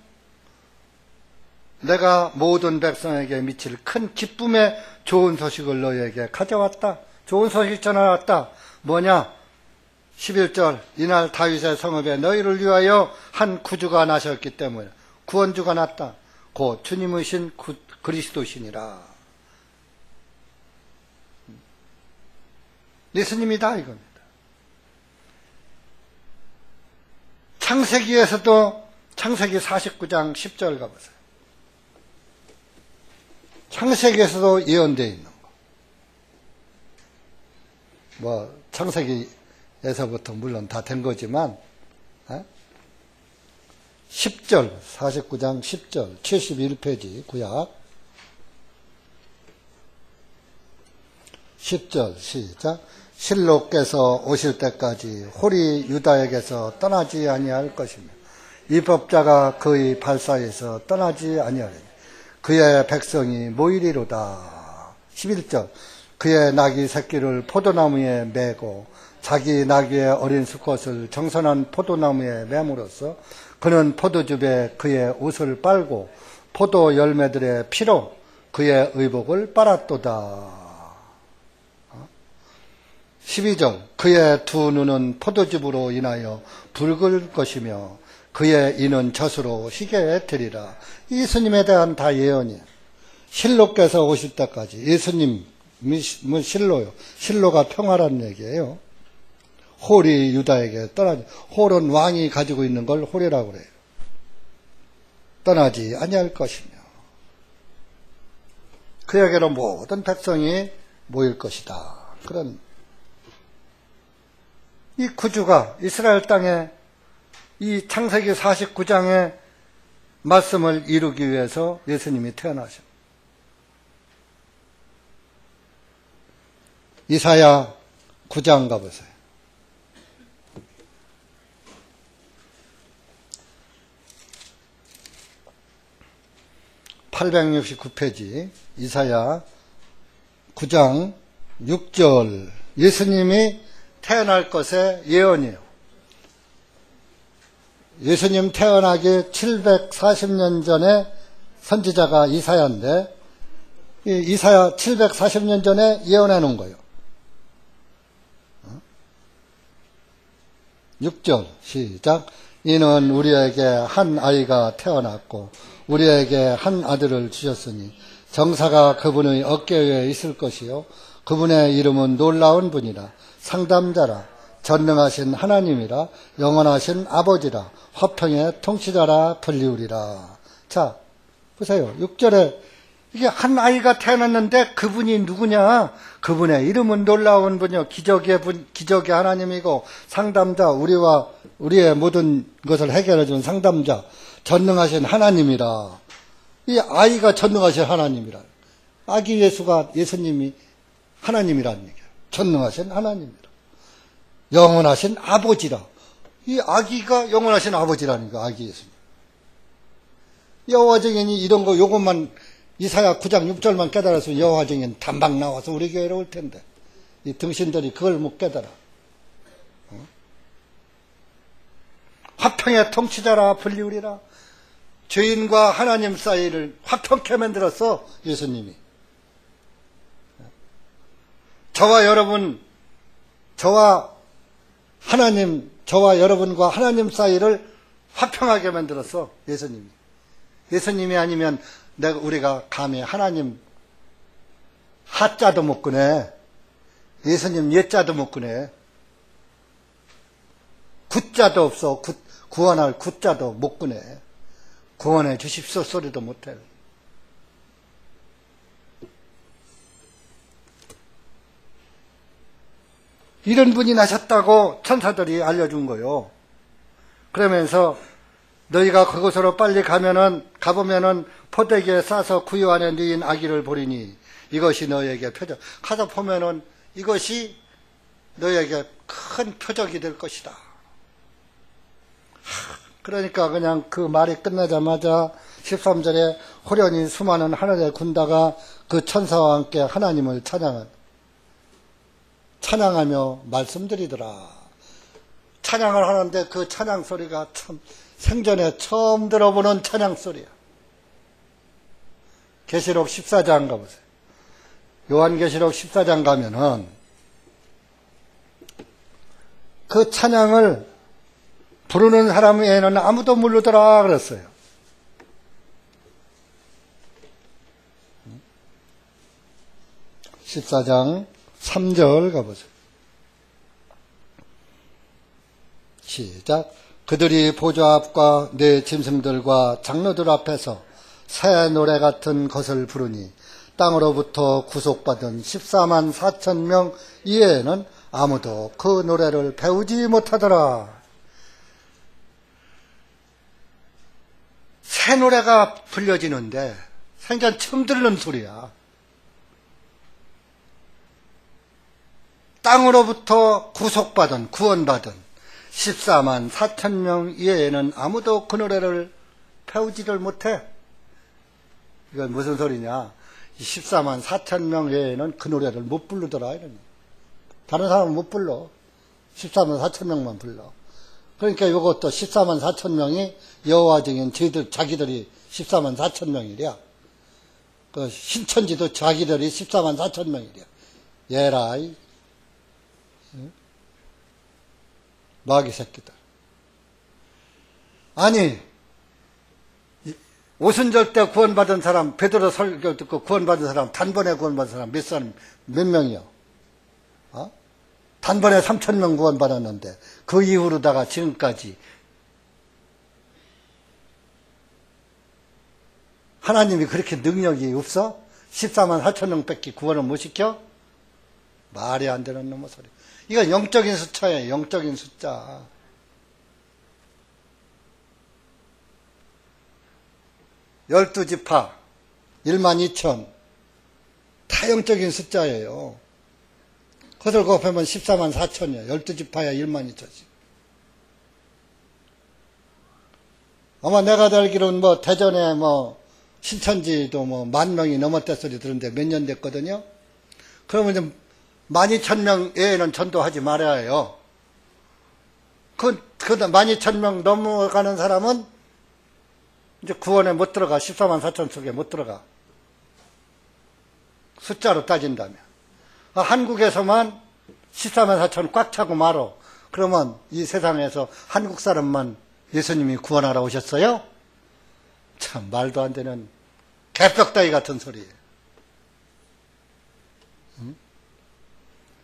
내가 모든 백성에게 미칠 큰 기쁨의 좋은 소식을 너희에게 가져왔다. 좋은 소식 전해왔다. 뭐냐? 11절 이날 다윗의 성읍에 너희를 위하여 한 구주가 나셨기 때문에 구원주가 났다. 곧 주님이신 그리스도시니라. 예수님이다 이겁니다. 창세기에서도 창세기 49장 10절 가보세요. 창세기에서도 예언되어 있는 거. 창세기에서부터 물론 다 된 거지만 10절 49장 10절 71페이지 구약 10절 시작. 실로께서 오실 때까지 홀이 유다에게서 떠나지 아니할 것이며 이 법자가 그의 발사에서 떠나지 아니하리니 그의 백성이 모이리로다. 11절 그의 나귀 새끼를 포도나무에 매고 자기 나귀의 어린 수컷을 정선한 포도나무에 매므로써 그는 포도즙에 그의 옷을 빨고 포도 열매들의 피로 그의 의복을 빨았도다. 12절 그의 두 눈은 포도즙으로 인하여 붉을 것이며 그의 이는 젖으로 희게 되리라. 예수님에 대한 다 예언이에요. 실로께서 오실 때까지. 예수님이 실로요. 실로가 평화라는 얘기예요. 홀이 유다에게 떠나지. 홀은 왕이 가지고 있는 걸 홀이라고 그래요. 떠나지 아니할 것이며 그에게로 모든 백성이 모일 것이다. 그런 이 구주가 이스라엘 땅에 이 창세기 49장의 말씀을 이루기 위해서 예수님이 태어나셨습니다. 이사야 9장 가보세요. 869페이지 이사야 9장 6절 예수님이 태어날 것의 예언이에요. 예수님 태어나기 740년 전에 선지자가 이사야인데 이사야 740년 전에 예언해 놓은 거예요. 6절 시작. 이는 우리에게 한 아이가 태어났고 우리에게 한 아들을 주셨으니 정사가 그분의 어깨 위에 있을 것이요 그분의 이름은 놀라운 분이라 상담자라 전능하신 하나님이라 영원하신 아버지라 화평의 통치자라 불리우리라. 자 보세요. 6절에 이게 한 아이가 태어났는데 그분이 누구냐? 그분의 이름은 놀라운 분이요 기적의 하나님이고 상담자 우리의 모든 것을 해결해 준 상담자 전능하신 하나님이라. 이 아이가 전능하신 하나님이라. 아기 예수님이 하나님이라는 얘기예요. 전능하신 하나님이라. 영원하신 아버지라. 이 아기가 영원하신 아버지라는 거 아기 예수님. 여호와 증인이 이런 거 요것만 이사야 9장 6절만 깨달았으면 여호와 증인 단박 나와서 우리 교회로 올 텐데 이 등신들이 그걸 못 깨달아. 화평의 통치자라 불리우리라. 죄인과 하나님 사이를 화평케 만들었어 예수님이. 저와 여러분과 하나님 사이를 화평하게 만들었어 예수님이. 예수님이 아니면 우리가 감히 하나님 하자도 못 꺼내. 예수님 예자도 못 꺼내. 굿자도 없어. 구원할 굿자도 못 꺼내. 구원해 주십시오 소리도 못해. 이런 분이 나셨다고 천사들이 알려준 거요. 그러면서 너희가 그곳으로 빨리 가보면은 포대기에 싸서 구유 안에 넣인 아기를 보리니 이것이 너희에게 표적. 가서 보면은 이것이 너희에게 큰 표적이 될 것이다. 그러니까 그냥 그 말이 끝나자마자 13절에 호련히 수많은 하늘의 군다가 그 천사와 함께 하나님을 찬양하며 말씀드리더라. 찬양을 하는데 그 찬양 소리가 참 생전에 처음 들어보는 찬양 소리야. 계시록 14장 가보세요. 요한계시록 14장 가면은 그 찬양을 부르는 사람 외에는 아무도 모르더라 그랬어요. 음? 14장 3절 가보세요. 시작. 그들이 보좌 앞과 내 짐승들과 장로들 앞에서 새 노래 같은 것을 부르니 땅으로부터 구속받은 14만 4천 명 이외에는 아무도 그 노래를 배우지 못하더라. 새 노래가 불려지는데 생전 처음 듣는 소리야. 땅으로부터 구원받은 14만 4천 명 이외에는 아무도 그 노래를 배우지를 못해. 이건 무슨 소리냐. 14만 4천 명 외에는 그 노래를 못 부르더라. 이러니. 다른 사람은 못 불러. 14만 4천 명만 불러. 그러니까 이것도 14만 4천 명이 여호와 증인 자기들이 14만 4천 명이랴. 그 신천지도 자기들이 14만 4천 명이랴. 얘라, 마귀 새끼들. 아니, 오순절 때 구원받은 사람, 베드로 설교 듣고 구원받은 사람, 단번에 구원받은 사람 몇 명이요? 어? 단번에 3천 명 구원받았는데 그 이후로다가 지금까지 하나님이 그렇게 능력이 없어? 14만 4천 명 뺏기 구원을 못 시켜? 말이 안 되는 놈의 소리. 이건 영적인 숫자예요. 영적인 숫자. 열두 지파 12,000 다 영적인 숫자예요. 그것을 곱하면 14만 4천이에요. 12지파야 12,000씩. 아마 내가 알기로는 뭐 대전에 뭐 신천지도 뭐 10,000명이 넘었다 소리 들은데 몇 년 됐거든요. 그러면 좀 12,000명 외에는 전도하지 말아야 해요. 그 12,000명 넘어가는 사람은 이제 구원에 못 들어가. 14만 4천 속에 못 들어가. 숫자로 따진다면. 한국에서만 14만 4천 꽉 차고 말어. 그러면 이 세상에서 한국 사람만 예수님이 구원하러 오셨어요? 참 말도 안 되는 개벽다이 같은 소리예요.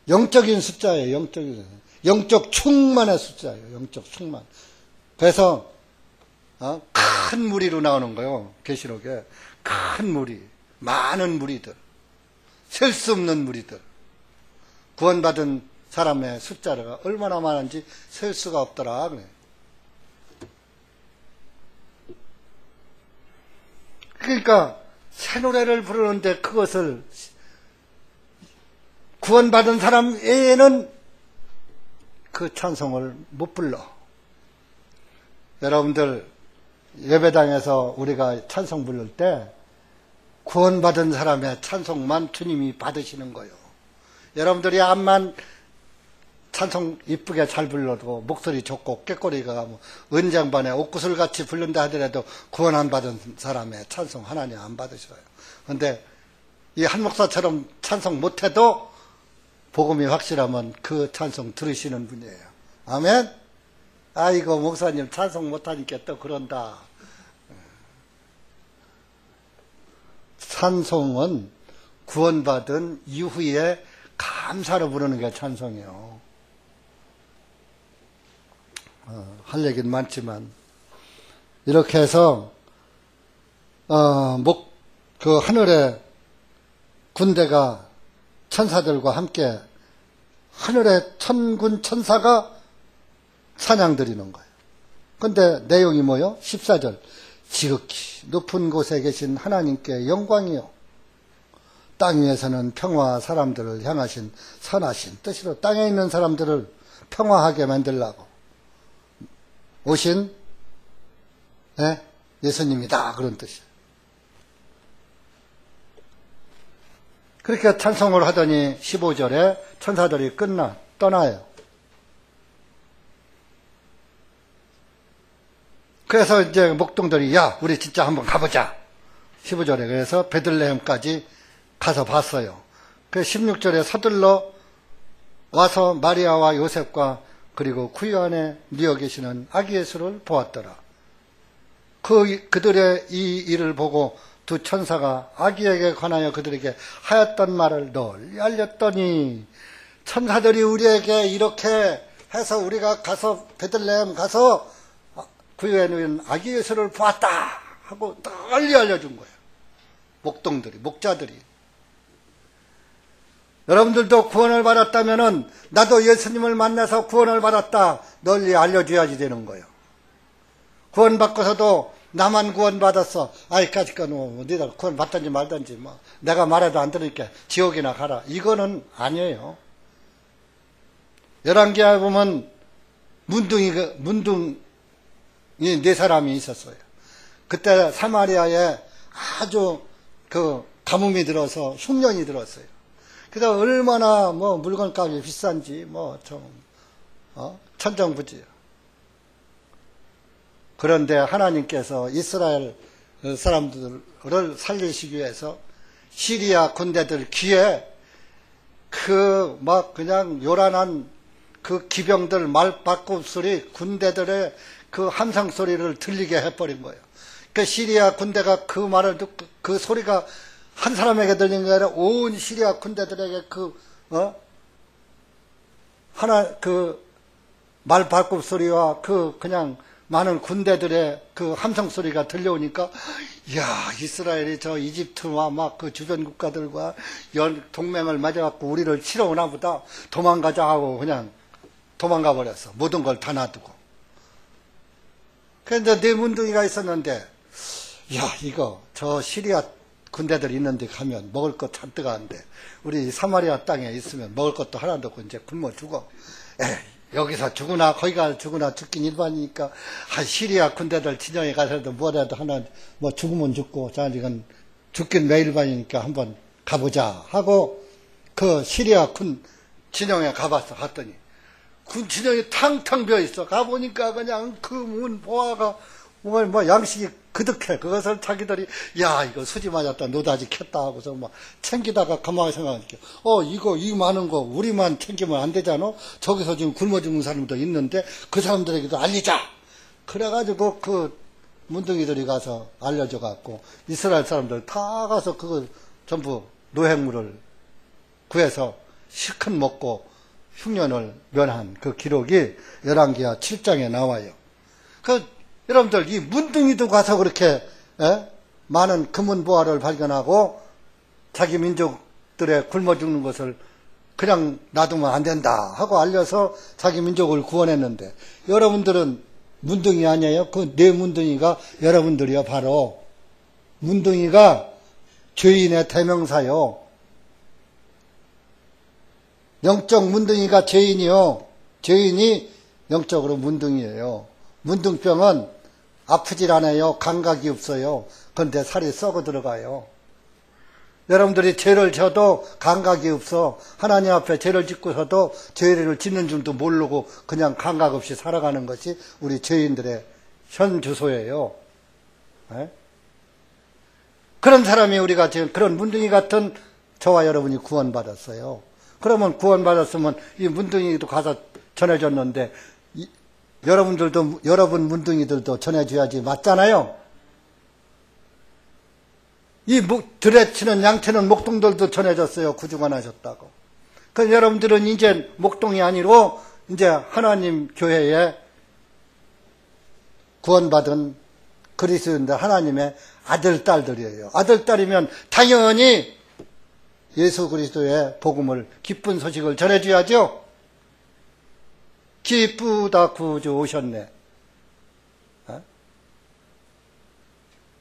영적인 숫자예요. 영적 충만의 숫자예요. 영적 충만. 그래서 큰 무리로 나오는 거예요. 계시록에 큰 무리, 많은 무리들, 셀 수 없는 무리들. 구원받은 사람의 숫자가 얼마나 많은지 셀 수가 없더라. 그래. 그러니까 새 노래를 부르는데 그것을 구원받은 사람 외에는 그 찬송을 못 불러. 여러분들 예배당에서 우리가 찬송 부를 때 구원받은 사람의 찬송만 주님이 받으시는 거예요. 여러분들이 암만 찬송 이쁘게 잘 불러도 목소리 좋고 꾀꼬리가 뭐 은장반에 옥구슬같이 부른다 하더라도 구원 안 받은 사람의 찬송 하나님 안 받으셔요. 그런데 이 한 목사처럼 찬송 못해도 복음이 확실하면 그 찬송 들으시는 분이에요. 아멘? 아이고 목사님 찬송 못하니까 또 그런다. 찬송은 구원받은 이후에 감사로 부르는 게 찬송이에요. 할 얘기는 많지만 이렇게 해서 그 하늘의 군대가 천사들과 함께 하늘의 천군 천사가 찬양 드리는 거예요. 근데 내용이 뭐요? 14절 지극히 높은 곳에 계신 하나님께 영광이요 땅 위에서는 평화 사람들을 향하신 선하신 뜻으로 땅에 있는 사람들을 평화하게 만들라고 오신 예수님이다 그런 뜻이에요. 그렇게 찬송을 하더니 15절에 천사들이 떠나요. 그래서 이제 목동들이 야 우리 진짜 한번 가보자. 15절에 그래서 베들레헴까지 가서 봤어요. 그래서 16절에 서둘러 와서 마리아와 요셉과 그리고 구유 안에 누워 계시는 아기 예수를 보았더라. 그들의 이 일을 보고 두 천사가 아기에게 관하여 그들에게 하였던 말을 널리 알렸더니 천사들이 우리에게 이렇게 해서 우리가 가서 베들레헴 가서 구유에 누운 아기 예수를 보았다 하고 널리 알려준 거예요. 목동들이, 목자들이. 여러분들도 구원을 받았다면은 나도 예수님을 만나서 구원을 받았다 널리 알려줘야지 되는 거예요. 구원받고서도 나만 구원받았어. 아이까지까 너희가 구원받든지 말든지 뭐 내가 말해도 안 들으니까 지옥이나 가라. 이거는 아니에요. 열왕기에 보면 문둥이 네 사람이 있었어요. 그때 사마리아에 아주 그 가뭄이 들어서 흉년이 들었어요. 그래서 얼마나 뭐 물건값이 비싼지 뭐 좀 천정부지요. 그런데 하나님께서 이스라엘 사람들을 살리시기 위해서 시리아 군대들 귀에 그 막 그냥 요란한 그 기병들 말바꿈 소리, 군대들의 그 함성 소리를 들리게 해버린 거예요. 그 시리아 군대가 그 말을 듣고 그 소리가 한 사람에게 들린 게 아니라 온 시리아 군대들에게 그 말바꿈 소리와 그 그냥 많은 군대들의 그 함성 소리가 들려오니까, 이야, 이스라엘이 저 이집트와 막 그 주변 국가들과 동맹을 맺어갖고 우리를 치러 오나 보다, 도망가자 하고 그냥 도망가 버렸어. 모든 걸 다 놔두고. 그런데 네 문둥이가 있었는데, 야, 이거 저 시리아 군대들 있는데 가면 먹을 것 잔뜩 하는데 우리 사마리아 땅에 있으면 먹을 것도 하나도 없고 이제 굶어 죽어. 여기서 죽으나 거기 가 죽으나 죽긴 일반이니까 시리아 군대들 진영에 가서도 뭐라도 하나 뭐 죽으면 죽고 자 이건 죽긴 매일반이니까 한번 가보자 하고 그 시리아 군 진영에 가봤어. 갔더니 군 진영이 탕탕 비어 있어. 가보니까 그냥 그 문 보아가 뭐 양식이 그득해. 그것을 자기들이 야 이거 수지 맞았다 노다지 켰다 하고서 막 챙기다가 가만히 생각하니까 이거 이 많은 거 우리만 챙기면 안 되잖아. 저기서 지금 굶어 죽는 사람도 있는데 그 사람들에게도 알리자. 그래가지고 그 문둥이들이 가서 알려줘 갖고 이스라엘 사람들 다 가서 그거 전부 노획물을 구해서 실컷 먹고 흉년을 면한 그 기록이 열왕기하 7장에 나와요. 여러분들 이 문둥이도 가서 그렇게 많은 금은보화를 발견하고 자기 민족들의 굶어 죽는 것을 그냥 놔두면 안 된다 하고 알려서 자기 민족을 구원했는데, 여러분들은 문둥이 아니에요? 그 네 문둥이가 여러분들이요. 바로 문둥이가 죄인의 대명사요. 영적 문둥이가 죄인이요. 죄인이 영적으로 문둥이에요. 문둥병은 아프질 않아요. 감각이 없어요. 그런데 살이 썩어 들어가요. 여러분들이 죄를 져도 감각이 없어. 하나님 앞에 죄를 짓고서도 죄를 짓는 줄도 모르고 그냥 감각 없이 살아가는 것이 우리 죄인들의 현 주소예요. 네? 그런 사람이 우리가 지금 그런 문둥이 같은 저와 여러분이 구원받았어요. 그러면 구원받았으면 이 문둥이도 가서 전해줬는데 여러분 문둥이들도 전해줘야지. 맞잖아요. 이 들에 치는 양치는 목동들도 전해졌어요. 구중환하셨다고. 그래서 여러분들은 이제 목동이 아니고 이제 하나님 교회에 구원받은 그리스도인들 하나님의 아들, 딸들이에요. 아들, 딸이면 당연히 예수 그리스도의 복음을 기쁜 소식을 전해줘야죠. 기쁘다 구주 오셨네.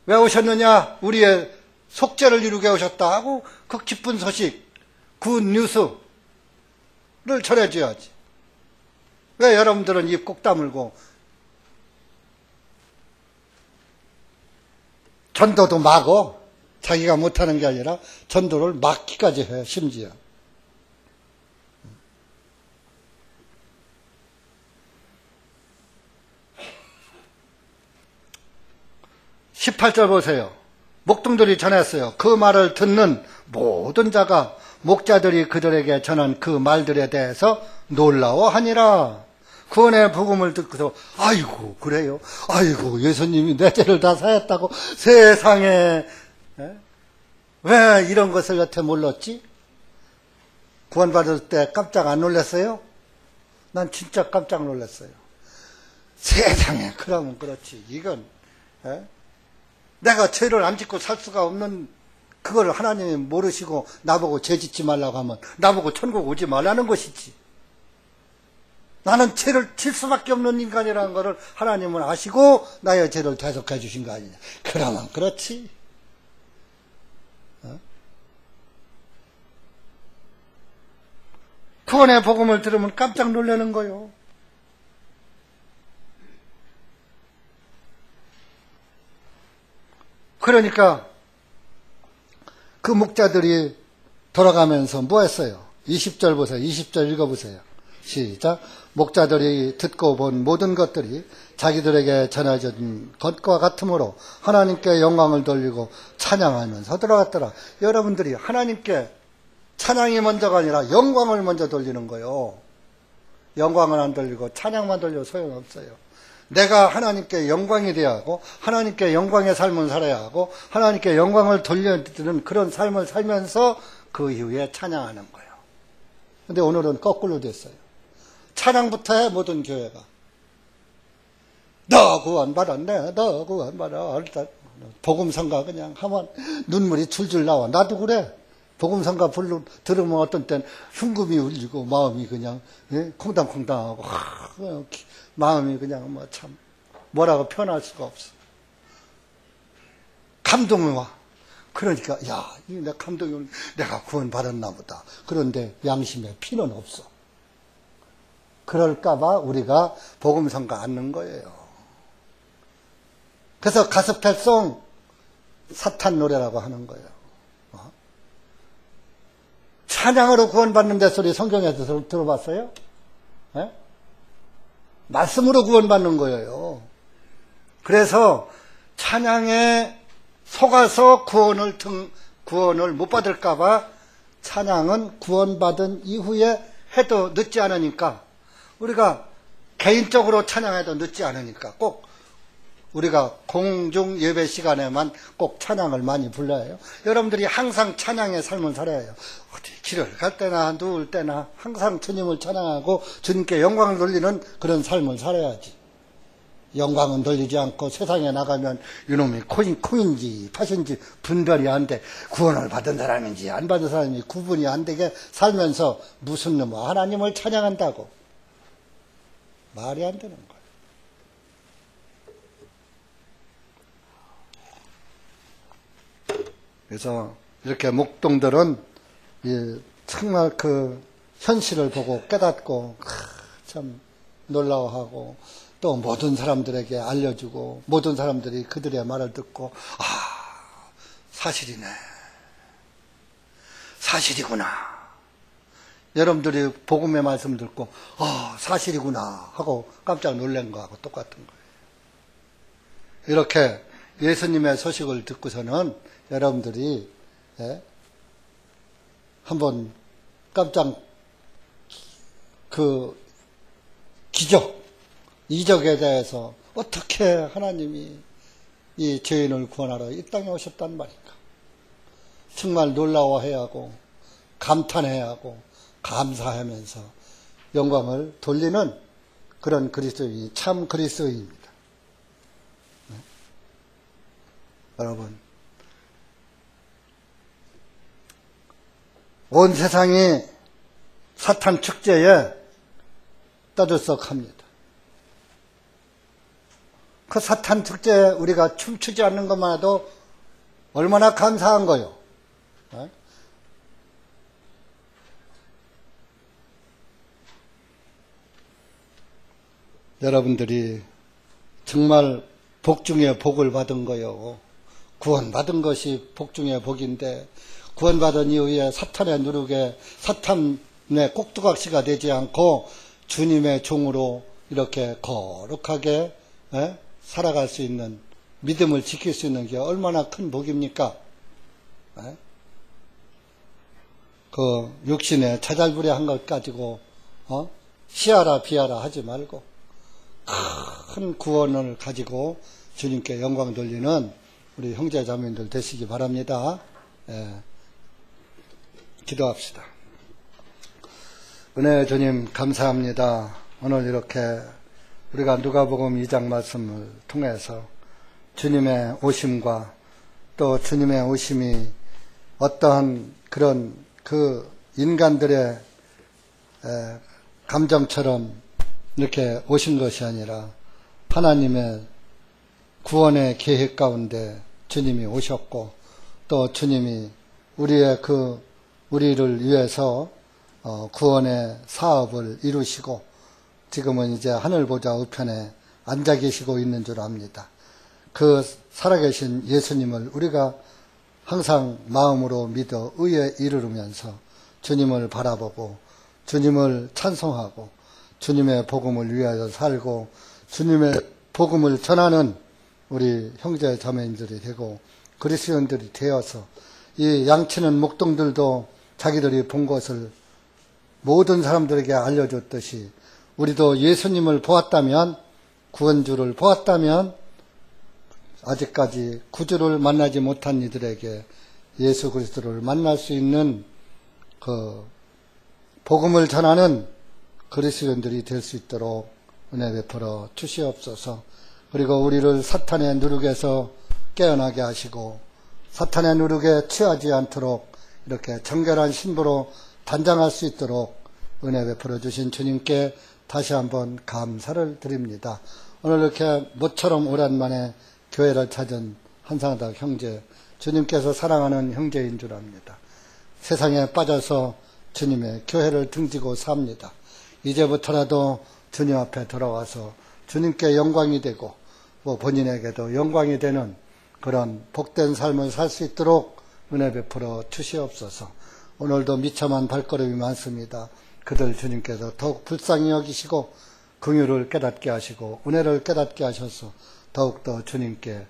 왜 오셨느냐? 우리의 속죄를 이루게 오셨다 하고 그 기쁜 소식, 굿 뉴스를 전해줘야지. 왜 여러분들은 입 꼭 다물고 전도도 마고 자기가 못하는 게 아니라 전도를 막기까지 해요. 심지어. 18절 보세요. 목동들이 전했어요. 그 말을 듣는 모든 자가 목자들이 그들에게 전한 그 말들에 대해서 놀라워하니라. 구원의 복음을 듣고서 아이고 그래요. 아이고 예수님이 내 죄를 다 사했다고. 세상에 왜 이런 것을 여태 몰랐지? 구원받을 때 깜짝 안 놀랐어요? 난 진짜 깜짝 놀랐어요. 세상에 그러면 그렇지. 이건 내가 죄를 안 짓고 살 수가 없는 그걸 하나님이 모르시고 나보고 죄 짓지 말라고 하면 나보고 천국 오지 말라는 것이지. 나는 죄를 질 수밖에 없는 인간이라는 것을 하나님은 아시고 나의 죄를 대속해 주신 거 아니냐. 그러면 그렇지. 구원의 복음을 들으면 깜짝 놀라는 거요. 그러니까 그 목자들이 돌아가면서 뭐 했어요? 20절 보세요. 20절 읽어보세요. 시작. 목자들이 듣고 본 모든 것들이 자기들에게 전해진 것과 같으므로 하나님께 영광을 돌리고 찬양하면서 들어갔더라. 여러분들이 하나님께 찬양이 먼저가 아니라 영광을 먼저 돌리는 거예요. 영광을 안 돌리고 찬양만 돌려도 소용없어요. 내가 하나님께 영광이 되어야 하고 하나님께 영광의 삶을 살아야 하고 하나님께 영광을 돌려드리는 그런 삶을 살면서 그 이후에 찬양하는 거예요. 근데 오늘은 거꾸로 됐어요. 찬양부터 해 모든 교회가. 너 구원받았네. 너 구원받아. 복음성가 그냥 하면 눈물이 줄줄 나와. 나도 그래. 복음성가 들으면 어떤 땐 흉금이 울리고 마음이 그냥 콩당콩당하고 마음이 그냥 뭐 참 뭐라고 표현할 수가 없어. 감동이 와. 그러니까 야, 내 감동이 내가 구원받았나 보다. 그런데 양심에 피는 없어. 그럴까봐 우리가 복음성가 않는 거예요. 그래서 가스펠송 사탄 노래라고 하는 거예요. 찬양으로 구원받는 소리 성경에서 들어봤어요? 네? 말씀으로 구원받는 거예요. 그래서 찬양에 속아서 구원을 못 받을까봐 찬양은 구원받은 이후에 해도 늦지 않으니까 우리가 개인적으로 찬양해도 늦지 않으니까 꼭 우리가 공중 예배 시간에만 꼭 찬양을 많이 불러야 해요. 여러분들이 항상 찬양의 삶을 살아야 해요. 어디 길을 갈 때나 누울 때나 항상 주님을 찬양하고 주님께 영광을 돌리는 그런 삶을 살아야지. 영광은 돌리지 않고 세상에 나가면 이놈이 콩인지 팥인지 분별이 안 돼. 구원을 받은 사람인지 안 받은 사람인지 구분이 안 되게 살면서 무슨 놈 하나님을 찬양한다고. 말이 안 되는 거예요. 그래서 이렇게 목동들은 정말 그 현실을 보고 깨닫고 참 놀라워하고 또 모든 사람들에게 알려주고 모든 사람들이 그들의 말을 듣고 사실이네. 사실이구나. 여러분들이 복음의 말씀 듣고 사실이구나 하고 깜짝 놀란 거하고 똑같은 거예요. 이렇게 예수님의 소식을 듣고서는 여러분들이 한번 깜짝 그 이적에 대해서 어떻게 하나님이 이 죄인을 구원하러 이 땅에 오셨단 말인가. 정말 놀라워해야 하고 감탄해야 하고 감사하면서 영광을 돌리는 그런 그리스도인이 참 그리스도인입니다. 여러분, 온 세상이 사탄 축제에 떠들썩합니다. 그 사탄 축제에 우리가 춤추지 않는 것만 해도 얼마나 감사한 거요. 여러분들이 정말 복 중에 복을 받은 거요. 구원받은 것이 복 중에 복인데 구원받은 이후에 사탄의 누룩에 사탄의 꼭두각시가 되지 않고 주님의 종으로 이렇게 거룩하게 살아갈 수 있는 믿음을 지킬 수 있는 게 얼마나 큰 복입니까? 그 육신의 자잘부레한 것 가지고 시하라 비하라 하지 말고 큰 구원을 가지고 주님께 영광 돌리는 우리 형제 자매님들 되시기 바랍니다. 기도합시다. 은혜의 주님 감사합니다. 오늘 이렇게 우리가 누가복음 2장 말씀을 통해서 주님의 오심과 또 주님의 오심이 어떠한 그런 그 인간들의 감정처럼 이렇게 오신 것이 아니라 하나님의 구원의 계획 가운데 주님이 오셨고 또 주님이 우리를 위해서 구원의 사업을 이루시고 지금은 이제 하늘보좌 우편에 앉아 계시고 있는 줄 압니다. 그 살아계신 예수님을 우리가 항상 마음으로 믿어 의에 이르르면서 주님을 바라보고 주님을 찬송하고 주님의 복음을 위하여 살고 주님의 복음을 전하는 우리 형제 자매님들이 되고 그리스도인들이 되어서 이 양치는 목동들도 자기들이 본 것을 모든 사람들에게 알려줬듯이 우리도 예수님을 보았다면, 구원주를 보았다면 아직까지 구주를 만나지 못한 이들에게 예수 그리스도를 만날 수 있는 그 복음을 전하는 그리스도인들이 될 수 있도록 은혜 베풀어 주시옵소서. 그리고 우리를 사탄의 누룩에서 깨어나게 하시고 사탄의 누룩에 취하지 않도록 이렇게 정결한 신부로 단장할 수 있도록 은혜 베풀어 주신 주님께 다시 한번 감사를 드립니다. 오늘 이렇게 모처럼 오랜만에 교회를 찾은 한상덕 형제, 주님께서 사랑하는 형제인 줄 압니다. 세상에 빠져서 주님의 교회를 등지고 삽니다. 이제부터라도 주님 앞에 돌아와서 주님께 영광이 되고 본인에게도 영광이 되는 그런 복된 삶을 살 수 있도록 은혜 베풀어 주시옵소서. 오늘도 미참한 발걸음이 많습니다. 그들 주님께서 더욱 불쌍히 여기시고 긍휼을 깨닫게 하시고 은혜를 깨닫게 하셔서 더욱더 주님께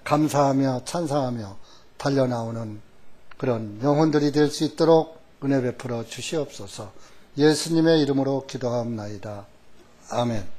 감사하며 찬송하며 달려나오는 그런 영혼들이 될 수 있도록 은혜 베풀어 주시옵소서. 예수님의 이름으로 기도하옵나이다. 아멘.